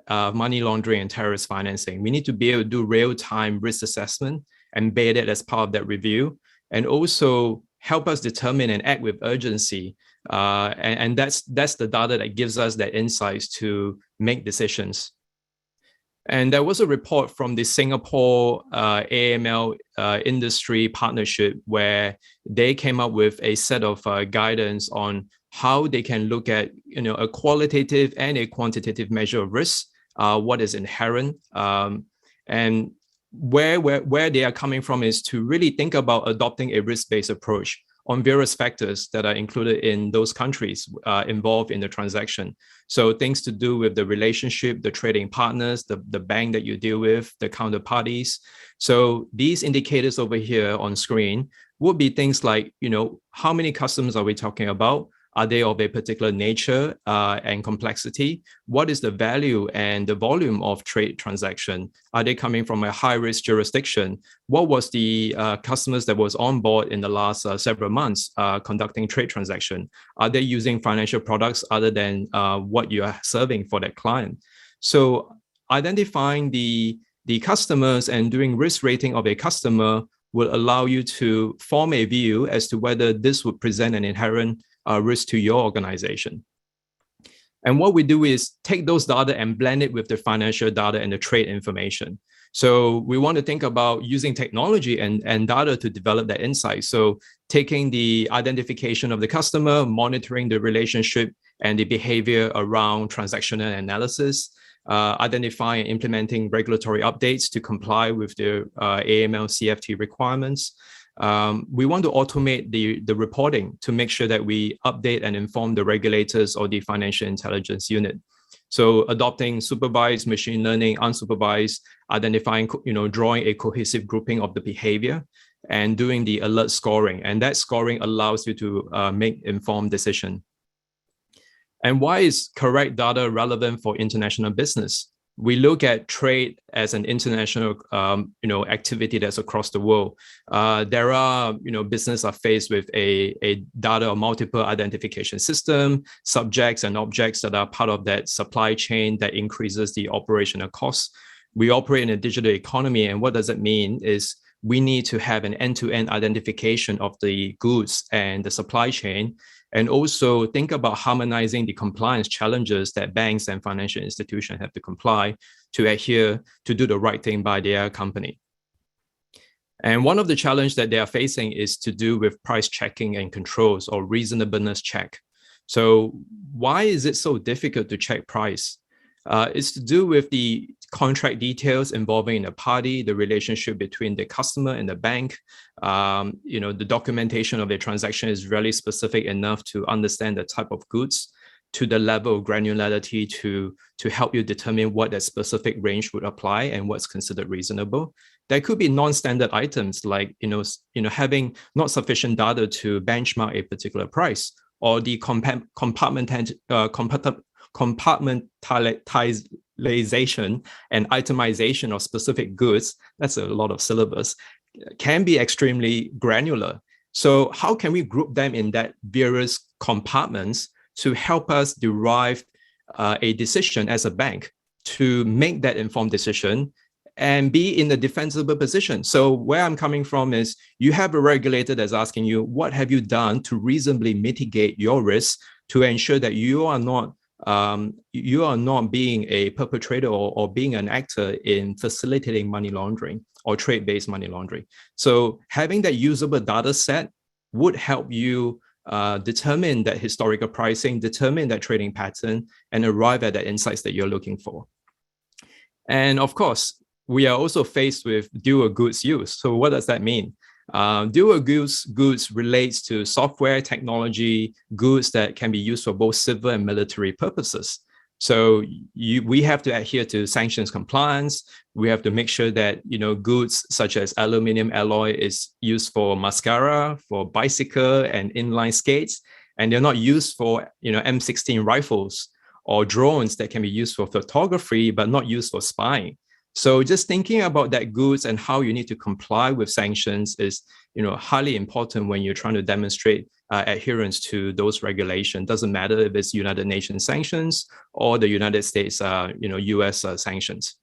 Speaker 5: money laundering and terrorist financing. We need to be able to do real-time risk assessment, embed it as part of that review, and also help us determine and act with urgency. And that's the data that gives us that insights to make decisions. And there was a report from the Singapore AML industry partnership where they came up with a set of guidance on how they can look at a qualitative and a quantitative measure of risk, what is inherent, and where they are coming from is to really think about adopting a risk-based approach on various factors that are included in those countries involved in the transaction. So things to do with the relationship, the trading partners, the bank that you deal with, the counterparties. So these indicators over here on screen would be things like, how many customers are we talking about? Are they of a particular nature and complexity? What is the value and the volume of trade transaction? Are they coming from a high-risk jurisdiction? What was the customers that was on board in the last several months conducting trade transaction? Are they using financial products other than what you are serving for that client? So identifying the customers and doing risk rating of a customer will allow you to form a view as to whether this would present an inherent risk to your organization. And what we do is take those data and blend it with the financial data and the trade information. So we want to think about using technology and data to develop that insight. So taking the identification of the customer, monitoring the relationship and the behavior around transactional analysis, identifying and implementing regulatory updates to comply with the AML CFT requirements. We want to automate the reporting to make sure that we update and inform the regulators or the financial intelligence unit. So adopting supervised machine learning, unsupervised, identifying, drawing a cohesive grouping of the behavior and doing the alert scoring. And that scoring allows you to make informed decision. And why is correct data relevant for international business? We look at trade as an international, activity that's across the world. There are, business are faced with a data or multiple identification system, subjects and objects that are part of that supply chain that increases the operational costs. We operate in a digital economy, and what does it mean is we need to have an end-to-end identification of the goods and the supply chain, and also think about harmonizing the compliance challenges that banks and financial institutions have to comply to adhere to do the right thing by their company. And one of the challenges that they are facing is to do with price checking and controls or reasonableness check. So why is it so difficult to check price? It's to do with the contract details involving the party, the relationship between the customer and the bank. The documentation of the transaction is really specific enough to understand the type of goods to the level of granularity to help you determine what that specific range would apply and what's considered reasonable. There could be non-standard items like having not sufficient data to benchmark a particular price, or the compartmentalization and itemization of specific goods. That's a lot of syllabus. Can be extremely granular. So how can we group them in that various compartments to help us derive a decision as a bank to make that informed decision and be in a defensible position? So where I'm coming from is you have a regulator that's asking you, what have you done to reasonably mitigate your risk to ensure that you are not being a perpetrator or being an actor in facilitating money laundering or trade-based money laundering. So having that usable data set would help you determine that historical pricing, determine that trading pattern, and arrive at the insights that you're looking for. And of course, we are also faced with dual goods use. So what does that mean? Dual goods relates to software, technology, goods that can be used for both civil and military purposes. So we have to adhere to sanctions compliance. We have to make sure that goods such as aluminum alloy is used for mascara, for bicycle and inline skates, and they're not used for M16 rifles or drones that can be used for photography but not used for spying. So just thinking about that goods and how you need to comply with sanctions is, highly important when you're trying to demonstrate adherence to those regulations. Doesn't matter if it's United Nations sanctions or the United States, US sanctions.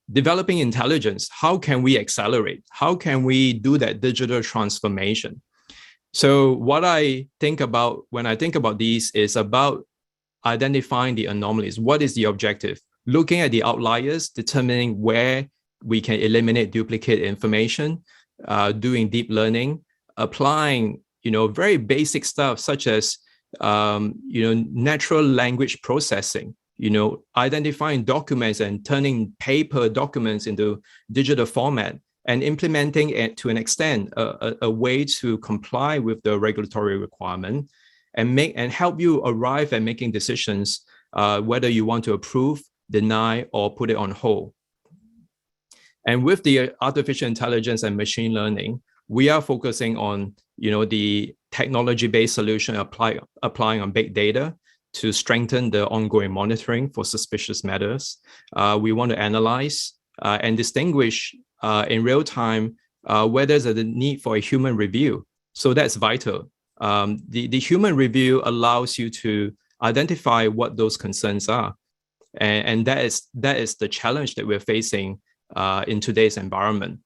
Speaker 5: Developing intelligence. How can we accelerate? How can we do that digital transformation? So what I think about when I think about these is about identifying the anomalies. What is the objective? Looking at the outliers, determining where we can eliminate duplicate information, doing deep learning, applying, very basic stuff such as, natural language processing, identifying documents and turning paper documents into digital format, and implementing it to an extent, a way to comply with the regulatory requirement and help you arrive at making decisions, whether you want to approve, deny, or put it on hold. And with the artificial intelligence and machine learning, we are focusing on, the technology-based solution applying on big data to strengthen the ongoing monitoring for suspicious matters. We want to analyze and distinguish in real time where there's a need for a human review. So that's vital. The human review allows you to identify what those concerns are. And that is the challenge that we're facing in today's environment.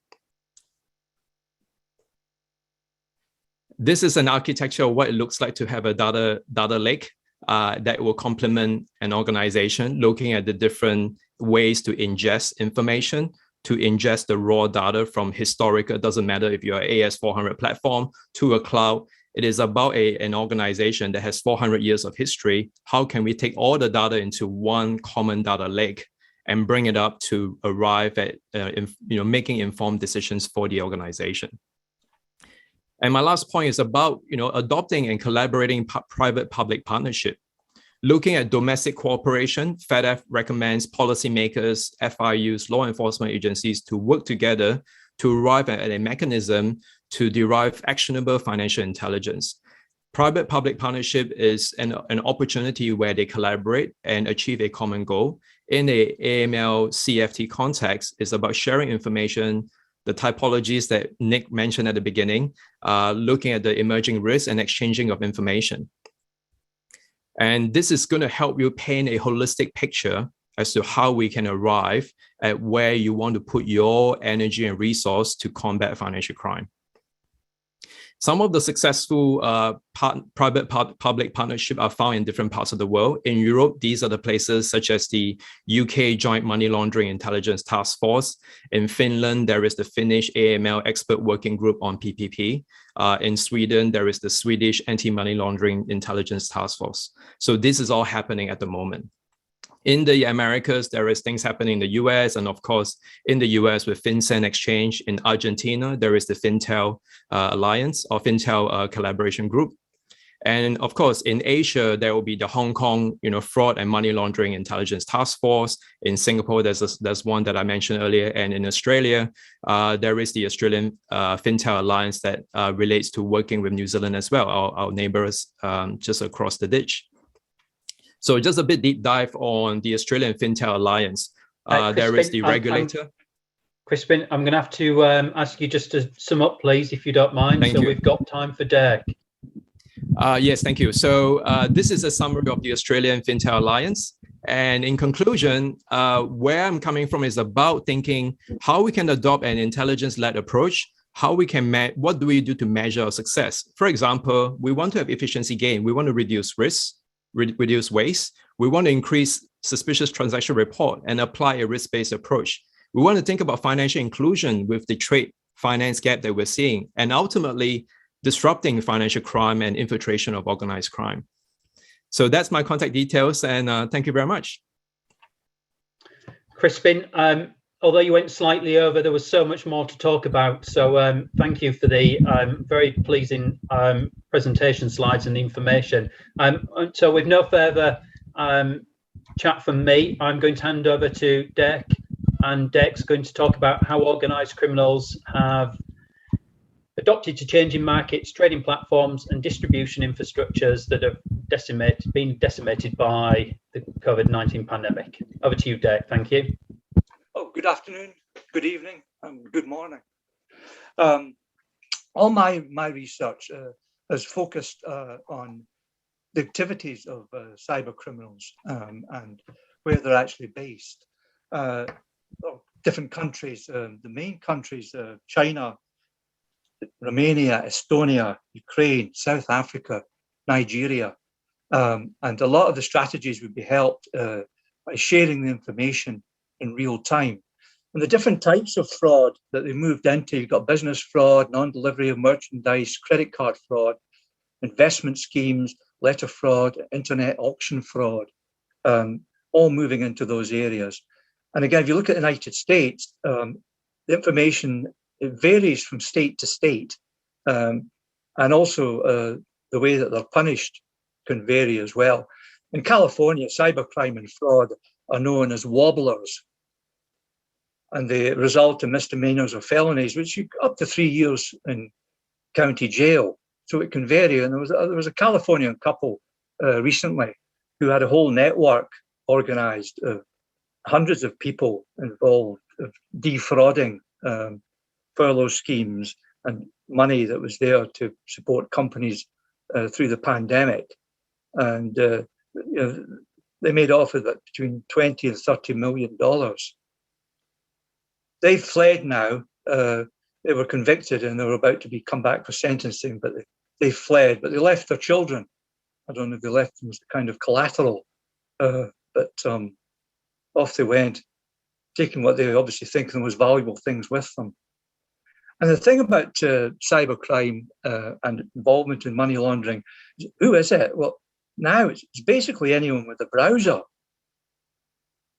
Speaker 5: This is an architecture of what it looks like to have a data lake that will complement an organization, looking at the different ways to ingest information, to ingest the raw data from historical, it doesn't matter if you're an AS400 platform, to a cloud. It is about an organization that has 400 years of history. How can we take all the data into one common data lake and bring it up to arrive at making informed decisions for the organization? And my last point is about adopting and collaborating private-public partnership. Looking at domestic cooperation, FATF recommends policymakers, FIUs, law enforcement agencies to work together to arrive at a mechanism to derive actionable financial intelligence. Private-public partnership is an opportunity where they collaborate and achieve a common goal. In a AML CFT context, it's about sharing information, the typologies that Nick mentioned at the beginning, looking at the emerging risks and exchanging of information. And this is going to help you paint a holistic picture as to how we can arrive at where you want to put your energy and resource to combat financial crime. Some of the successful private-public partnerships are found in different parts of the world. In Europe, these are the places such as the UK Joint Money Laundering Intelligence Task Force. In Finland, there is the Finnish AML Expert Working Group on PPP. In Sweden, there is the Swedish Anti-Money Laundering Intelligence Task Force. So this is all happening at the moment. In the Americas, there is things happening in the US, and of course, in the US with FinCEN Exchange. In Argentina, there is the Fintel Alliance or Fintel Collaboration Group. And of course, in Asia, there will be the Hong Kong, fraud and money laundering intelligence task force. In Singapore, there's one that I mentioned earlier, and in Australia, there is the Australian FinTel Alliance that relates to working with New Zealand as well, our neighbors just across the ditch. So just a bit deep dive on the Australian FinTel Alliance. There is the regulator.
Speaker 2: Crispin, I'm going to have to ask you just to sum up, please, if you don't mind.
Speaker 5: Thank you.
Speaker 2: We've got time for Dirk.
Speaker 5: Yes, thank you. So this is a summary of the Australian FinTel Alliance. And in conclusion, where I'm coming from is about thinking how we can adopt an intelligence-led approach, how we can, what do we do to measure our success? For example, we want to have efficiency gain. We want to reduce risks, reduce waste. We want to increase suspicious transaction report and apply a risk-based approach. We want to think about financial inclusion with the trade finance gap that we're seeing, and ultimately disrupting financial crime and infiltration of organized crime. So that's my contact details, and thank you very much.
Speaker 2: Crispin, although you went slightly over, there was so much more to talk about. So thank you for the very pleasing presentation slides and the information. So with no further chat from me, I'm going to hand over to Dirk, and Dirk's going to talk about how organized criminals have adopted to changing markets, trading platforms, and distribution infrastructures that have been decimated by the COVID-19 pandemic. Over to you, Dirk. Thank you.
Speaker 6: Oh, good afternoon, good evening, and good morning. All my research has focused on the activities of cyber criminals and where they're actually based. Different countries, the main countries, China, Romania, Estonia, Ukraine, South Africa, Nigeria, and a lot of the strategies would be helped by sharing the information in real time. And the different types of fraud that they moved into, you've got business fraud, non-delivery of merchandise, credit card fraud, investment schemes, letter fraud, internet auction fraud, all moving into those areas. And again, if you look at the United States, the information, it varies from state to state, and also the way that they're punished can vary as well. In California, cybercrime and fraud are known as wobblers, and they result in misdemeanors or felonies, which you up to 3 years in county jail. So it can vary. And there was a Californian couple recently who had a whole network organized of hundreds of people involved of defrauding furlough schemes and money that was there to support companies through the pandemic. And they made off with between $20 and $30 million. They fled now. They were convicted and they were about to come back for sentencing, but they fled, but they left their children. I don't know if they left them as a kind of collateral, but off they went, taking what they obviously think are the most valuable things with them. And the thing about cybercrime and involvement in money laundering, who is it? Well, now it's basically anyone with a browser.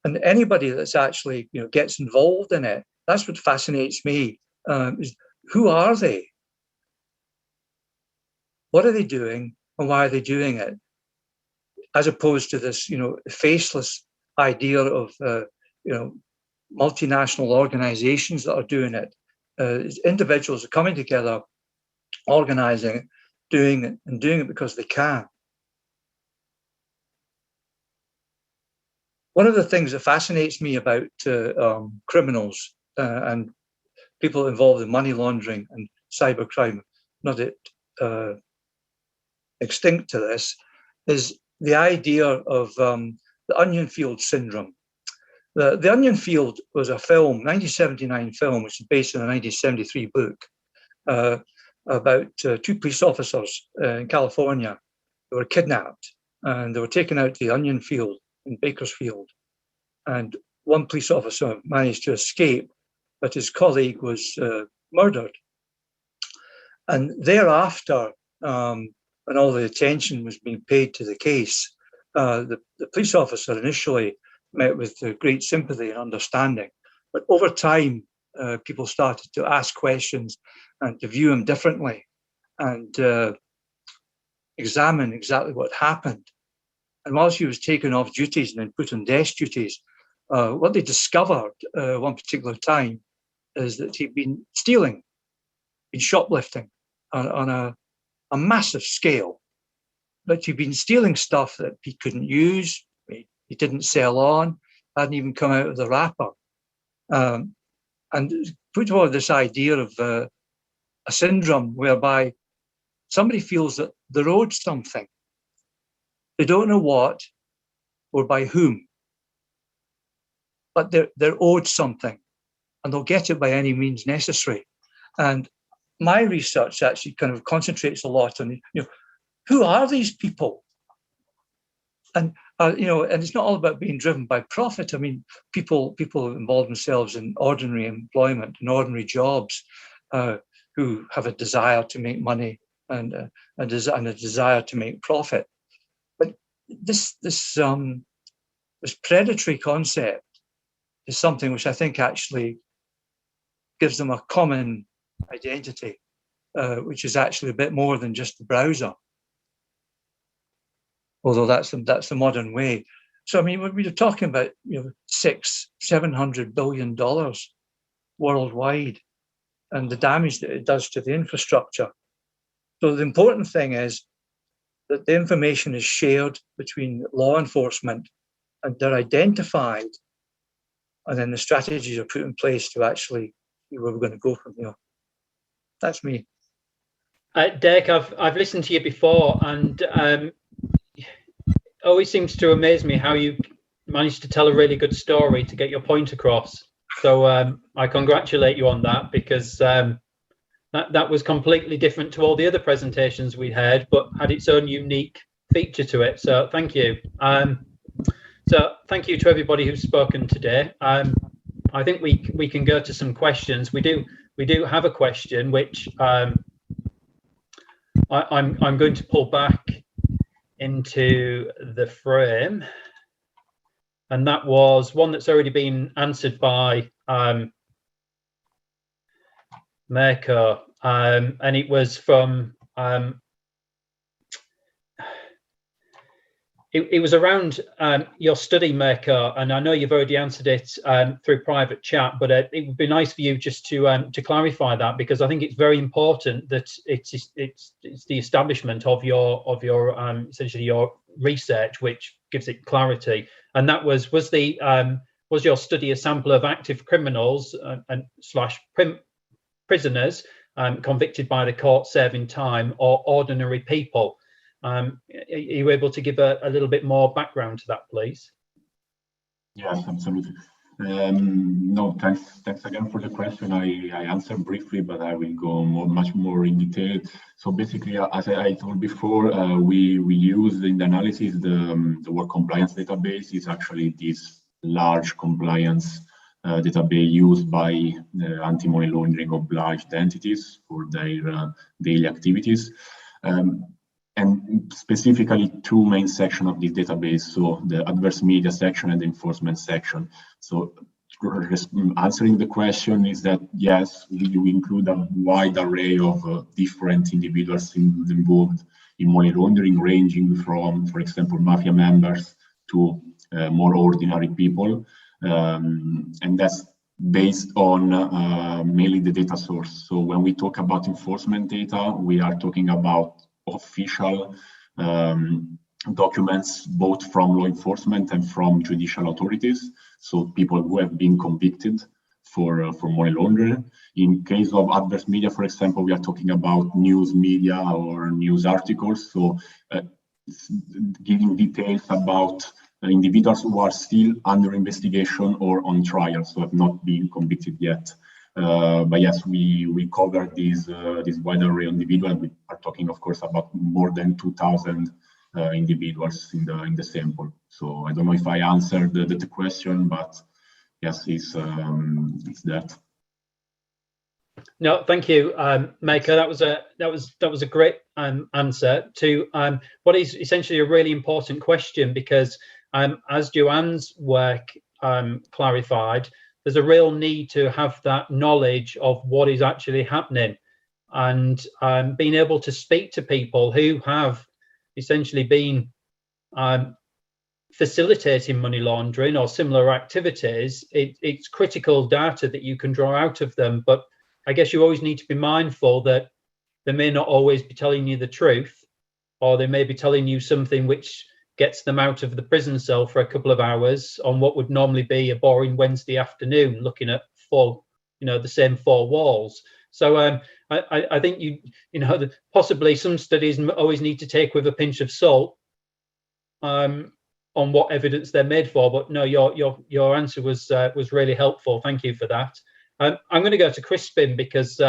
Speaker 6: And anybody that's actually gets involved in it, that's what fascinates me, is who are they? What are they doing and why are they doing it? As opposed to this, faceless idea of, multinational organizations that are doing it. Individuals are coming together, organizing, doing it because they can. One of the things that fascinates me about criminals and people involved in money laundering and cybercrime, not extinct to this, is the idea of the onion field syndrome. The Onion Field was a film, 1979 film, which is based on a 1973 book about two police officers in California who were kidnapped and they were taken out to the onion field in Bakersfield. And one police officer managed to escape, but his colleague was murdered. And thereafter, when all the attention was being paid to the case, the police officer initially met with great sympathy and understanding. But over time, people started to ask questions and to view him differently. And examine exactly what happened. And while she was taken off duties and then put on desk duties, what they discovered one particular time is that he'd been stealing, been shoplifting on a massive scale. But he'd been stealing stuff that he couldn't use, he didn't sell on, hadn't even come out of the wrapper. And put forward this idea of a syndrome whereby somebody feels that they're owed something. They don't know what or by whom, but they're owed something, and they'll get it by any means necessary. And my research actually kind of concentrates a lot on, who are these people? And and it's not all about being driven by profit. I mean, people involve themselves in ordinary employment and ordinary jobs, who have a desire to make money and a desire to make profit. But this predatory concept is something which I think actually gives them a common identity, which is actually a bit more than just the browser. Although that's the modern way. So I mean, we're talking about $600-700 billion worldwide, and the damage that it does to the infrastructure. So the important thing is that the information is shared between law enforcement, and they're identified, and then the strategies are put in place to actually see where we're going to go from here. That's me.
Speaker 2: Dirk, I've listened to you before, and it always seems to amaze me how you managed to tell a really good story to get your point across. So I congratulate you on that, because that was completely different to all the other presentations we had, but had its own unique feature to it. So thank you. So thank you to everybody who's spoken today. I think we can go to some questions. We do have a question which I'm going to pull back into the frame, and that was one that's already been answered by Mirko, and it was from it was around your study, Mirko, and I know you've already answered it through private chat, but it would be nice for you just to clarify that, because I think it's very important that it's the establishment of your essentially your research which gives it clarity. And that was your study a sample of active criminals and prisoners convicted by the court serving time, or ordinary people? Are you able to give a little bit more background to that, please?
Speaker 3: Yes, absolutely. No, thanks again for the question. I answered briefly, but I will go much more in detail. So basically, as I told before, we use in the analysis the work compliance database is actually this large compliance database used by anti-money laundering obliged entities for their daily activities. And specifically two main sections of this database, so the adverse media section and the enforcement section. So answering the question is that, yes, we include a wide array of different individuals involved in money laundering, ranging from, for example, mafia members to more ordinary people. And that's based on mainly the data source. So when we talk about enforcement data, we are talking about official documents, both from law enforcement and from judicial authorities. So people who have been convicted for money laundering. In case of adverse media, for example, we are talking about news media or news articles. So giving details about individuals who are still under investigation or on trial, so have not been convicted yet. But yes, we cover this wide array of individuals. We are talking, of course, about more than 2,000 individuals in the sample. So I don't know if I answered the question, but yes, it's that.
Speaker 2: No, thank you, Mirko. That was a great answer to what is essentially a really important question, because as Joanne's work clarified, there's a real need to have that knowledge of what is actually happening, and being able to speak to people who have essentially been facilitating money laundering or similar activities, it's critical data that you can draw out of them. But I guess you always need to be mindful that they may not always be telling you the truth, or they may be telling you something which gets them out of the prison cell for a couple of hours on what would normally be a boring Wednesday afternoon, looking at the same four walls. So I think possibly some studies always need to take with a pinch of salt on what evidence they're made for. But no, your answer was really helpful. Thank you for that. I'm going to go to Crispin because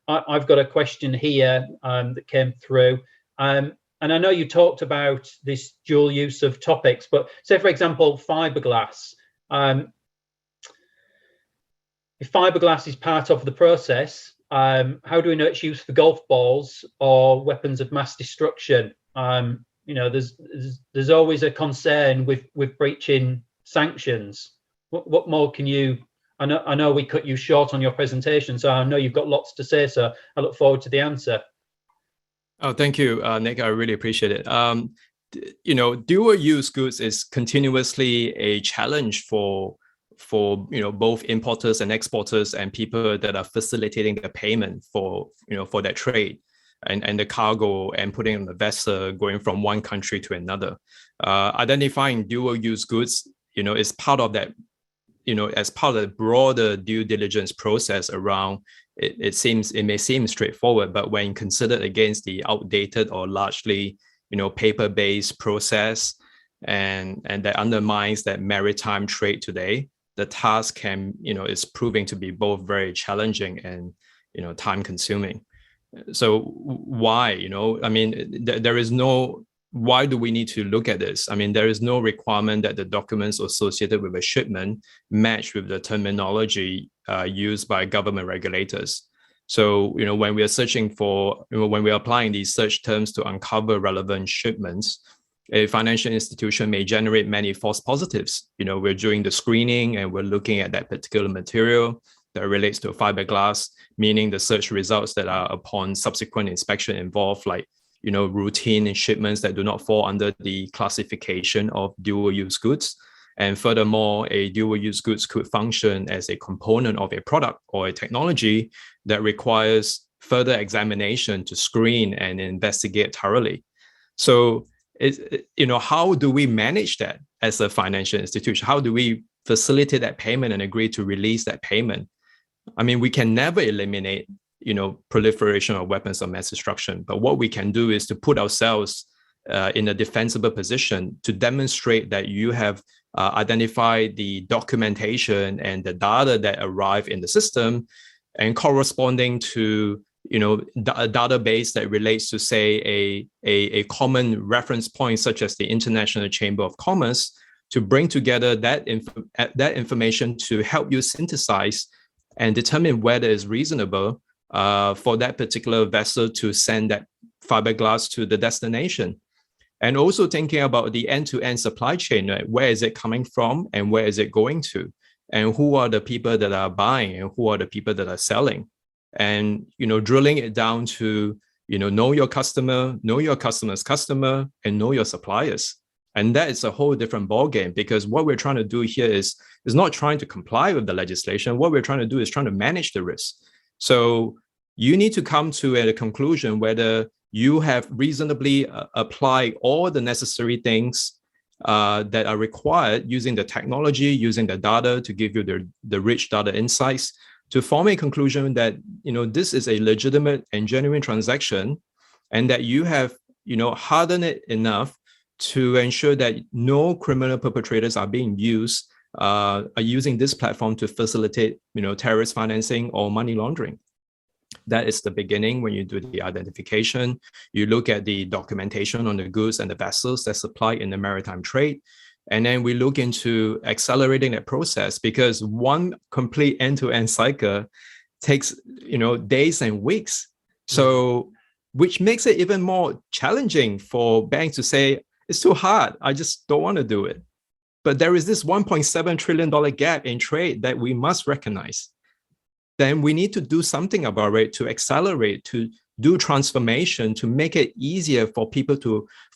Speaker 2: I've got a question here that came through. And I know you talked about this dual use of topics, but say, for example, fiberglass. If fiberglass is part of the process, how do we know it's used for golf balls or weapons of mass destruction? There's always a concern with breaching sanctions. What more can you? I know we cut you short on your presentation, so I know you've got lots to say. So I look forward to the answer.
Speaker 5: Oh, thank you, Nick. I really appreciate it. Dual-use goods is continuously a challenge for both importers and exporters and people that are facilitating the payment for that trade and the cargo and putting on the vessel going from one country to another. Identifying dual-use goods, is part of that. As part of the broader due diligence process around it may seem straightforward, but when considered against the outdated or largely, paper-based process and that undermines that maritime trade today, the task is proving to be both very challenging and, time-consuming. So why, there is no. Why do we need to look at this? There is no requirement that the documents associated with a shipment match with the terminology used by government regulators. So, when we are searching for, when we are applying these search terms to uncover relevant shipments, a financial institution may generate many false positives. We're doing the screening and we're looking at that particular material that relates to fiberglass, meaning the search results that are upon subsequent inspection involve routine shipments that do not fall under the classification of dual-use goods. And furthermore, a dual-use goods could function as a component of a product or a technology that requires further examination to screen and investigate thoroughly. So, how do we manage that as a financial institution? How do we facilitate that payment and agree to release that payment? We can never eliminate proliferation of weapons of mass destruction. But what we can do is to put ourselves in a defensible position to demonstrate that you have identified the documentation and the data that arrive in the system and corresponding to a database that relates to, say, a common reference point, such as the International Chamber of Commerce, to bring together that information to help you synthesize and determine whether it's reasonable for that particular vessel to send that fiberglass to the destination. And also thinking about the end-to-end supply chain, right? Where is it coming from and where is it going to? And who are the people that are buying and who are the people that are selling? And, drilling it down to, know your customer, know your customer's customer, and know your suppliers. And that is a whole different ballgame, because what we're trying to do here is not trying to comply with the legislation. What we're trying to do is trying to manage the risk. So you need to come to a conclusion whether you have reasonably applied all the necessary things that are required using the technology, using the data to give you the rich data insights to form a conclusion that, this is a legitimate and genuine transaction, and that you have, hardened it enough to ensure that no criminal perpetrators are being using this platform to facilitate, terrorist financing or money laundering. That is the beginning. When you do the identification, you look at the documentation on the goods and the vessels that supply in the maritime trade. And then we look into accelerating that process, because one complete end-to-end cycle takes, days and weeks. So, which makes it even more challenging for banks to say, it's too hard, I just don't want to do it. But there is this $1.7 trillion gap in trade that we must recognize. Then we need to do something about it to accelerate, to do transformation to make it easier for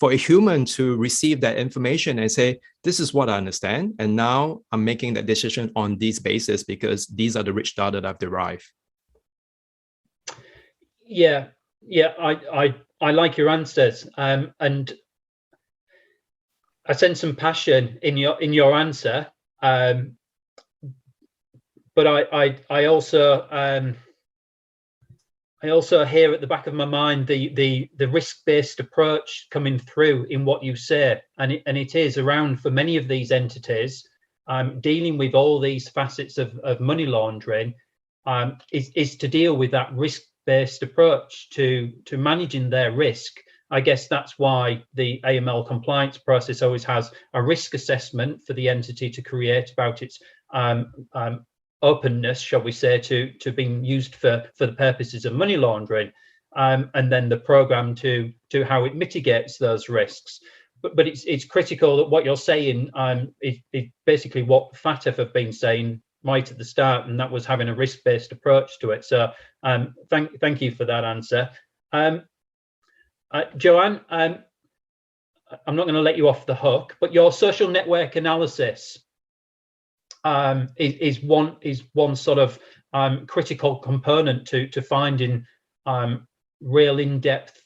Speaker 5: for a human to receive that information and say, this is what I understand, and now I'm making that decision on these bases because these are the rich data that I've derived.
Speaker 2: Yeah, I like your answers, and I sense some passion in your answer, but I also hear at the back of my mind the risk-based approach coming through in what you say, and it is around, for many of these entities, dealing with all these facets of money laundering, is to deal with that risk-based approach to managing their risk. I guess that's why the AML compliance process always has a risk assessment for the entity to create about its openness, shall we say, to being used for the purposes of money laundering, and then the program to how it mitigates those risks. But it's critical that what you're saying is basically what FATF have been saying right at the start, and that was having a risk-based approach to it. So thank you for that answer. Joanne, I'm not going to let you off the hook, but your social network analysis is one sort of critical component to finding real in-depth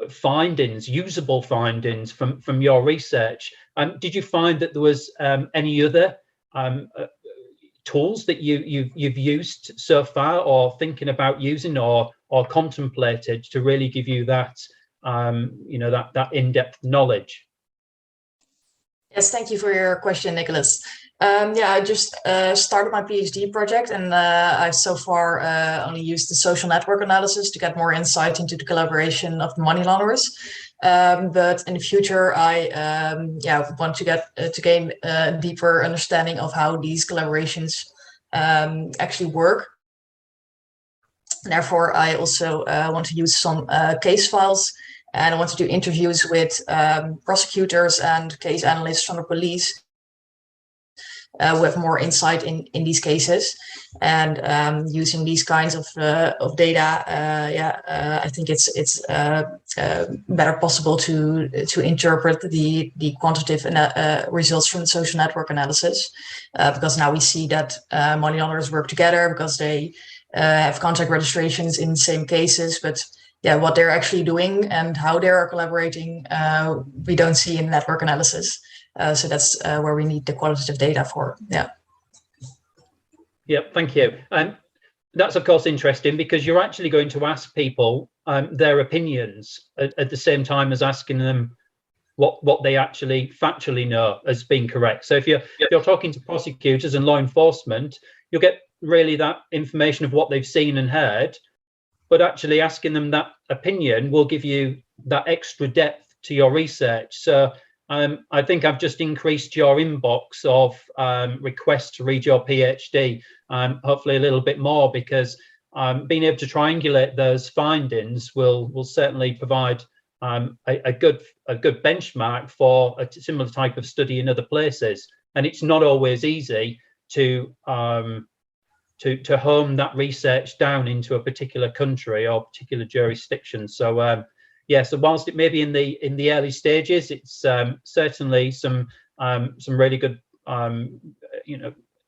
Speaker 2: findings, usable findings from your research. Did you find that there was any other tools that you've used so far, or thinking about using, or contemplated, to really give you that that in-depth knowledge?
Speaker 4: Yes, thank you for your question, Nicholas. I just started my PhD project, and I've so far only used the social network analysis to get more insight into the collaboration of the money launderers. But in the future, I want to gain a deeper understanding of how these collaborations actually work. And therefore, I also want to use some case files, and I want to do interviews with prosecutors and case analysts from the police who have more insight in these cases. And using these kinds of data, I think it's better possible to interpret the quantitative results from the social network analysis, because now we see that money launderers work together because they have contact registrations in the same cases, but what they're actually doing and how they are collaborating, we don't see in network analysis. So that's where we need the qualitative data for.
Speaker 2: Thank you. That's of course interesting, because you're actually going to ask people their opinions at the same time as asking them what they actually factually know as being correct. So if you're talking to prosecutors and law enforcement, you'll get really that information of what they've seen and heard, but actually asking them that opinion will give you that extra depth to your research. So I think I've just increased your inbox of requests to read your PhD, hopefully a little bit more, because being able to triangulate those findings will certainly provide a good benchmark for a similar type of study in other places. And it's not always easy to hone that research down into a particular country or particular jurisdiction. So so whilst it may be in the early stages, it's certainly some really good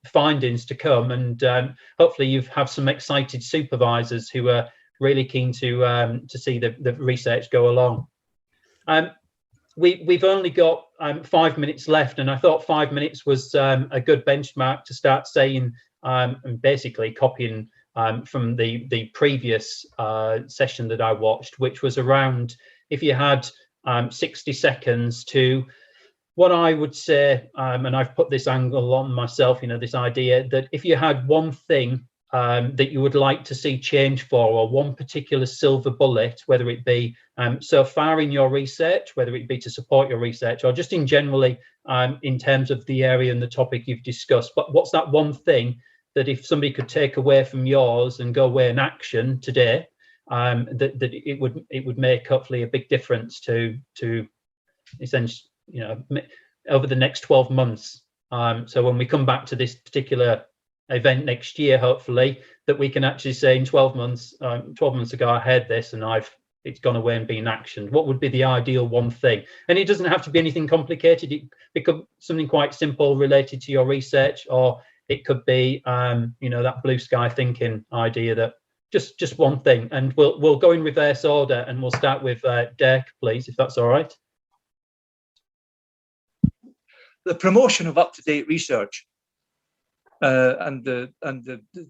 Speaker 2: findings to come, and hopefully you have some excited supervisors who are really keen to see the research go along. We've only got 5 minutes left, and I thought 5 minutes was a good benchmark to start saying and basically copying from the previous session that I watched, which was around if you had 60 seconds to, what I would say, and I've put this angle on myself, this idea that if you had one thing that you would like to see change for, or one particular silver bullet, whether it be so far in your research, whether it be to support your research, or just in generally in terms of the area and the topic you've discussed, but what's that one thing that if somebody could take away from yours and go away in action today, that it would make hopefully a big difference to essentially, over the next 12 months. So when we come back to this particular event next year, hopefully, that we can actually say in 12 months ago I had this and it's gone away and been actioned? What would be the ideal one thing? And it doesn't have to be anything complicated. It could be something quite simple related to your research, or it could be that blue sky thinking idea, that just one thing. And we'll go in reverse order, and we'll start with Dirk, please, if that's all right.
Speaker 6: The promotion of up-to-date research and the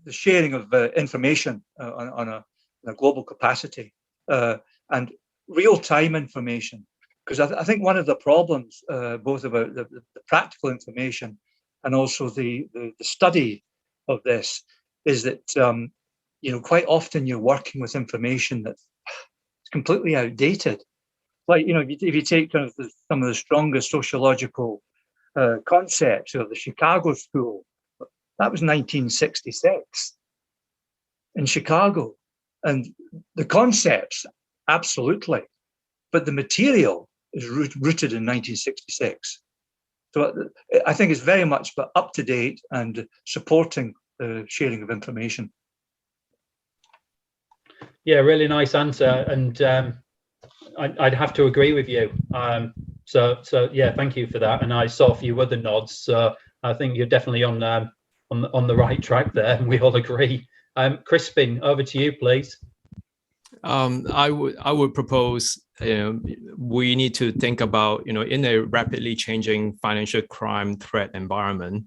Speaker 6: sharing of information on a global capacity, and real-time information. Because I think one of the problems, both about the practical information and also the study of this, is that quite often you're working with information that's completely outdated. Like, if you take kind of some of the strongest sociological concepts of the Chicago School, that was 1966 in Chicago, and the concepts absolutely, but the material is rooted in 1966. So I think it's very much up to date and supporting the sharing of information.
Speaker 2: Yeah, really nice answer, and I'd have to agree with you. So yeah, thank you for that. And I saw a few other nods, so I think you're definitely on the right track there, and we all agree. Crispin, over to you, please.
Speaker 5: I would propose, we need to think about, in a rapidly changing financial crime threat environment,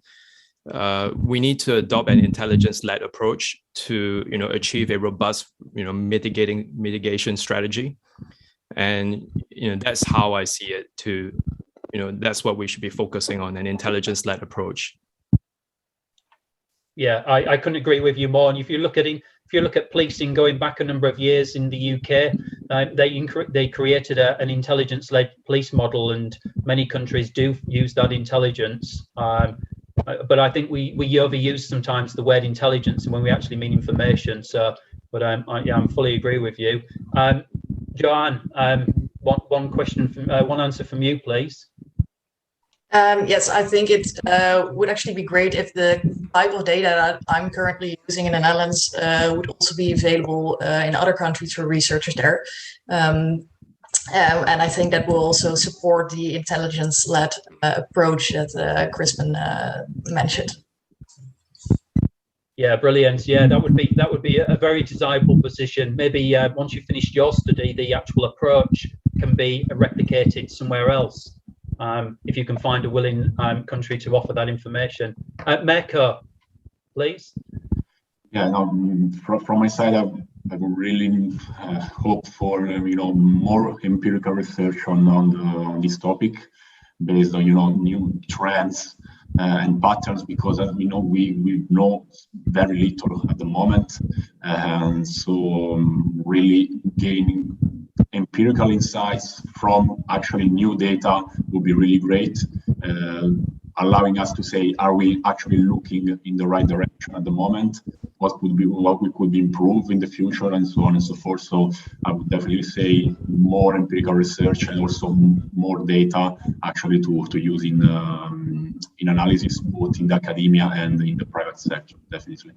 Speaker 5: we need to adopt an intelligence-led approach to, achieve a robust, mitigation strategy. And, that's how I see it too. That's what we should be focusing on, an intelligence-led approach.
Speaker 2: Yeah, I couldn't agree with you more. And if you look at policing going back a number of years in the UK, they created an intelligence-led police model, and many countries do use that intelligence. But I think we overuse sometimes the word intelligence, and when we actually mean information. So, but I fully agree with you. Joanne, one question, one answer from you, please.
Speaker 4: Yes, I think it would actually be great if the type of data that I'm currently using in the Netherlands would also be available in other countries for researchers there. And I think that will also support the intelligence-led approach that Crispin mentioned.
Speaker 2: Yeah, brilliant. Yeah, that would be a very desirable position. Maybe once you've finished your study, the actual approach can be replicated somewhere else. If you can find a willing country to offer that information. Mirko, please.
Speaker 3: Yeah, no, from my side, I would really hope for more empirical research on this topic, based on new trends and patterns, because as we know, we know very little at the moment, and so really gaining empirical insights from actually new data would be really great, allowing us to say, are we actually looking in the right direction at the moment? What we could improve in the future, and so on and so forth. So I would definitely say more empirical research, and also more data actually to use in analysis, both in the academia and in the private sector, definitely.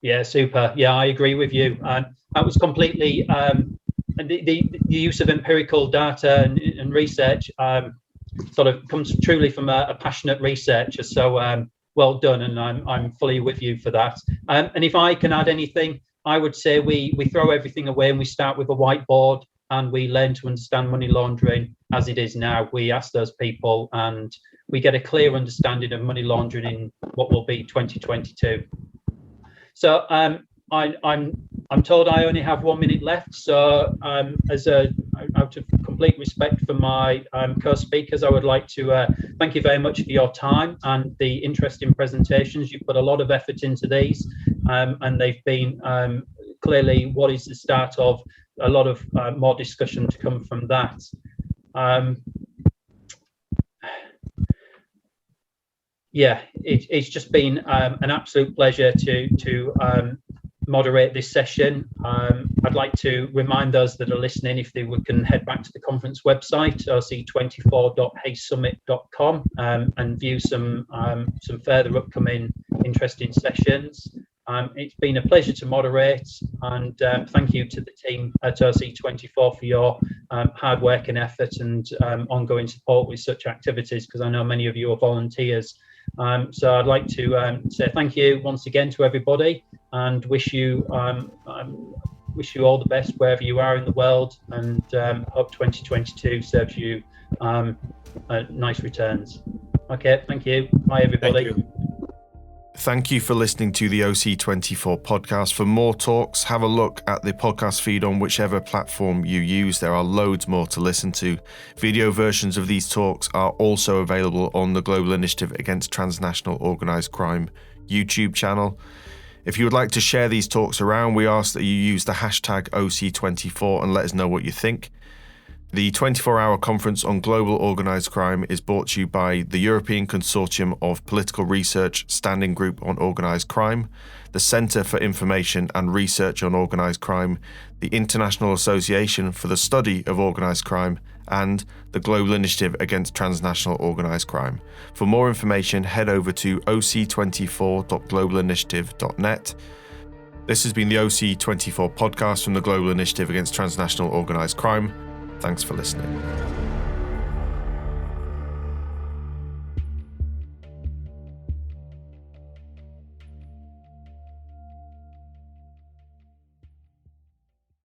Speaker 2: Yeah, super. Yeah, I agree with you. That was completely the use of empirical data and research sort of comes truly from a passionate researcher. So well done, and I'm fully with you for that. And if I can add anything, I would say we throw everything away and we start with a whiteboard, and we learn to understand money laundering as it is now. We ask those people, and we get a clear understanding of money laundering in what will be 2022. So I'm told I only have 1 minute left. So out of complete respect for my co-speakers, I would like to thank you very much for your time and the interesting presentations. You've put a lot of effort into these, and they've been clearly what is the start of a lot of more discussion to come from that. Yeah, it's just been an absolute pleasure to moderate this session. I'd like to remind those that are listening, if they can head back to the conference website, oc24.haysummit.com, and view some further upcoming interesting sessions. It's been a pleasure to moderate, and thank you to the team at OC24 for your hard work and effort and ongoing support with such activities, because I know many of you are volunteers. So I'd like to say thank you once again to everybody, and wish you all the best wherever you are in the world, and hope 2022 serves you nice returns. Okay, thank you. Bye, everybody.
Speaker 1: Thank you for listening to the OC24 podcast. For more talks, have a look at the podcast feed on whichever platform you use. There are loads more to listen to. Video versions of these talks are also available on the Global Initiative Against Transnational Organised Crime YouTube channel. If you would like to share these talks around, we ask that you use the hashtag OC24 and let us know what you think. The 24-hour conference on global organised crime is brought to you by the European Consortium of Political Research Standing Group on Organised Crime, the Centre for Information and Research on Organised Crime, the International Association for the Study of Organised Crime, and the Global Initiative Against Transnational Organised Crime. For more information, head over to oc24.globalinitiative.net. This has been the OC24 podcast from the Global Initiative Against Transnational Organised Crime. Thanks for listening.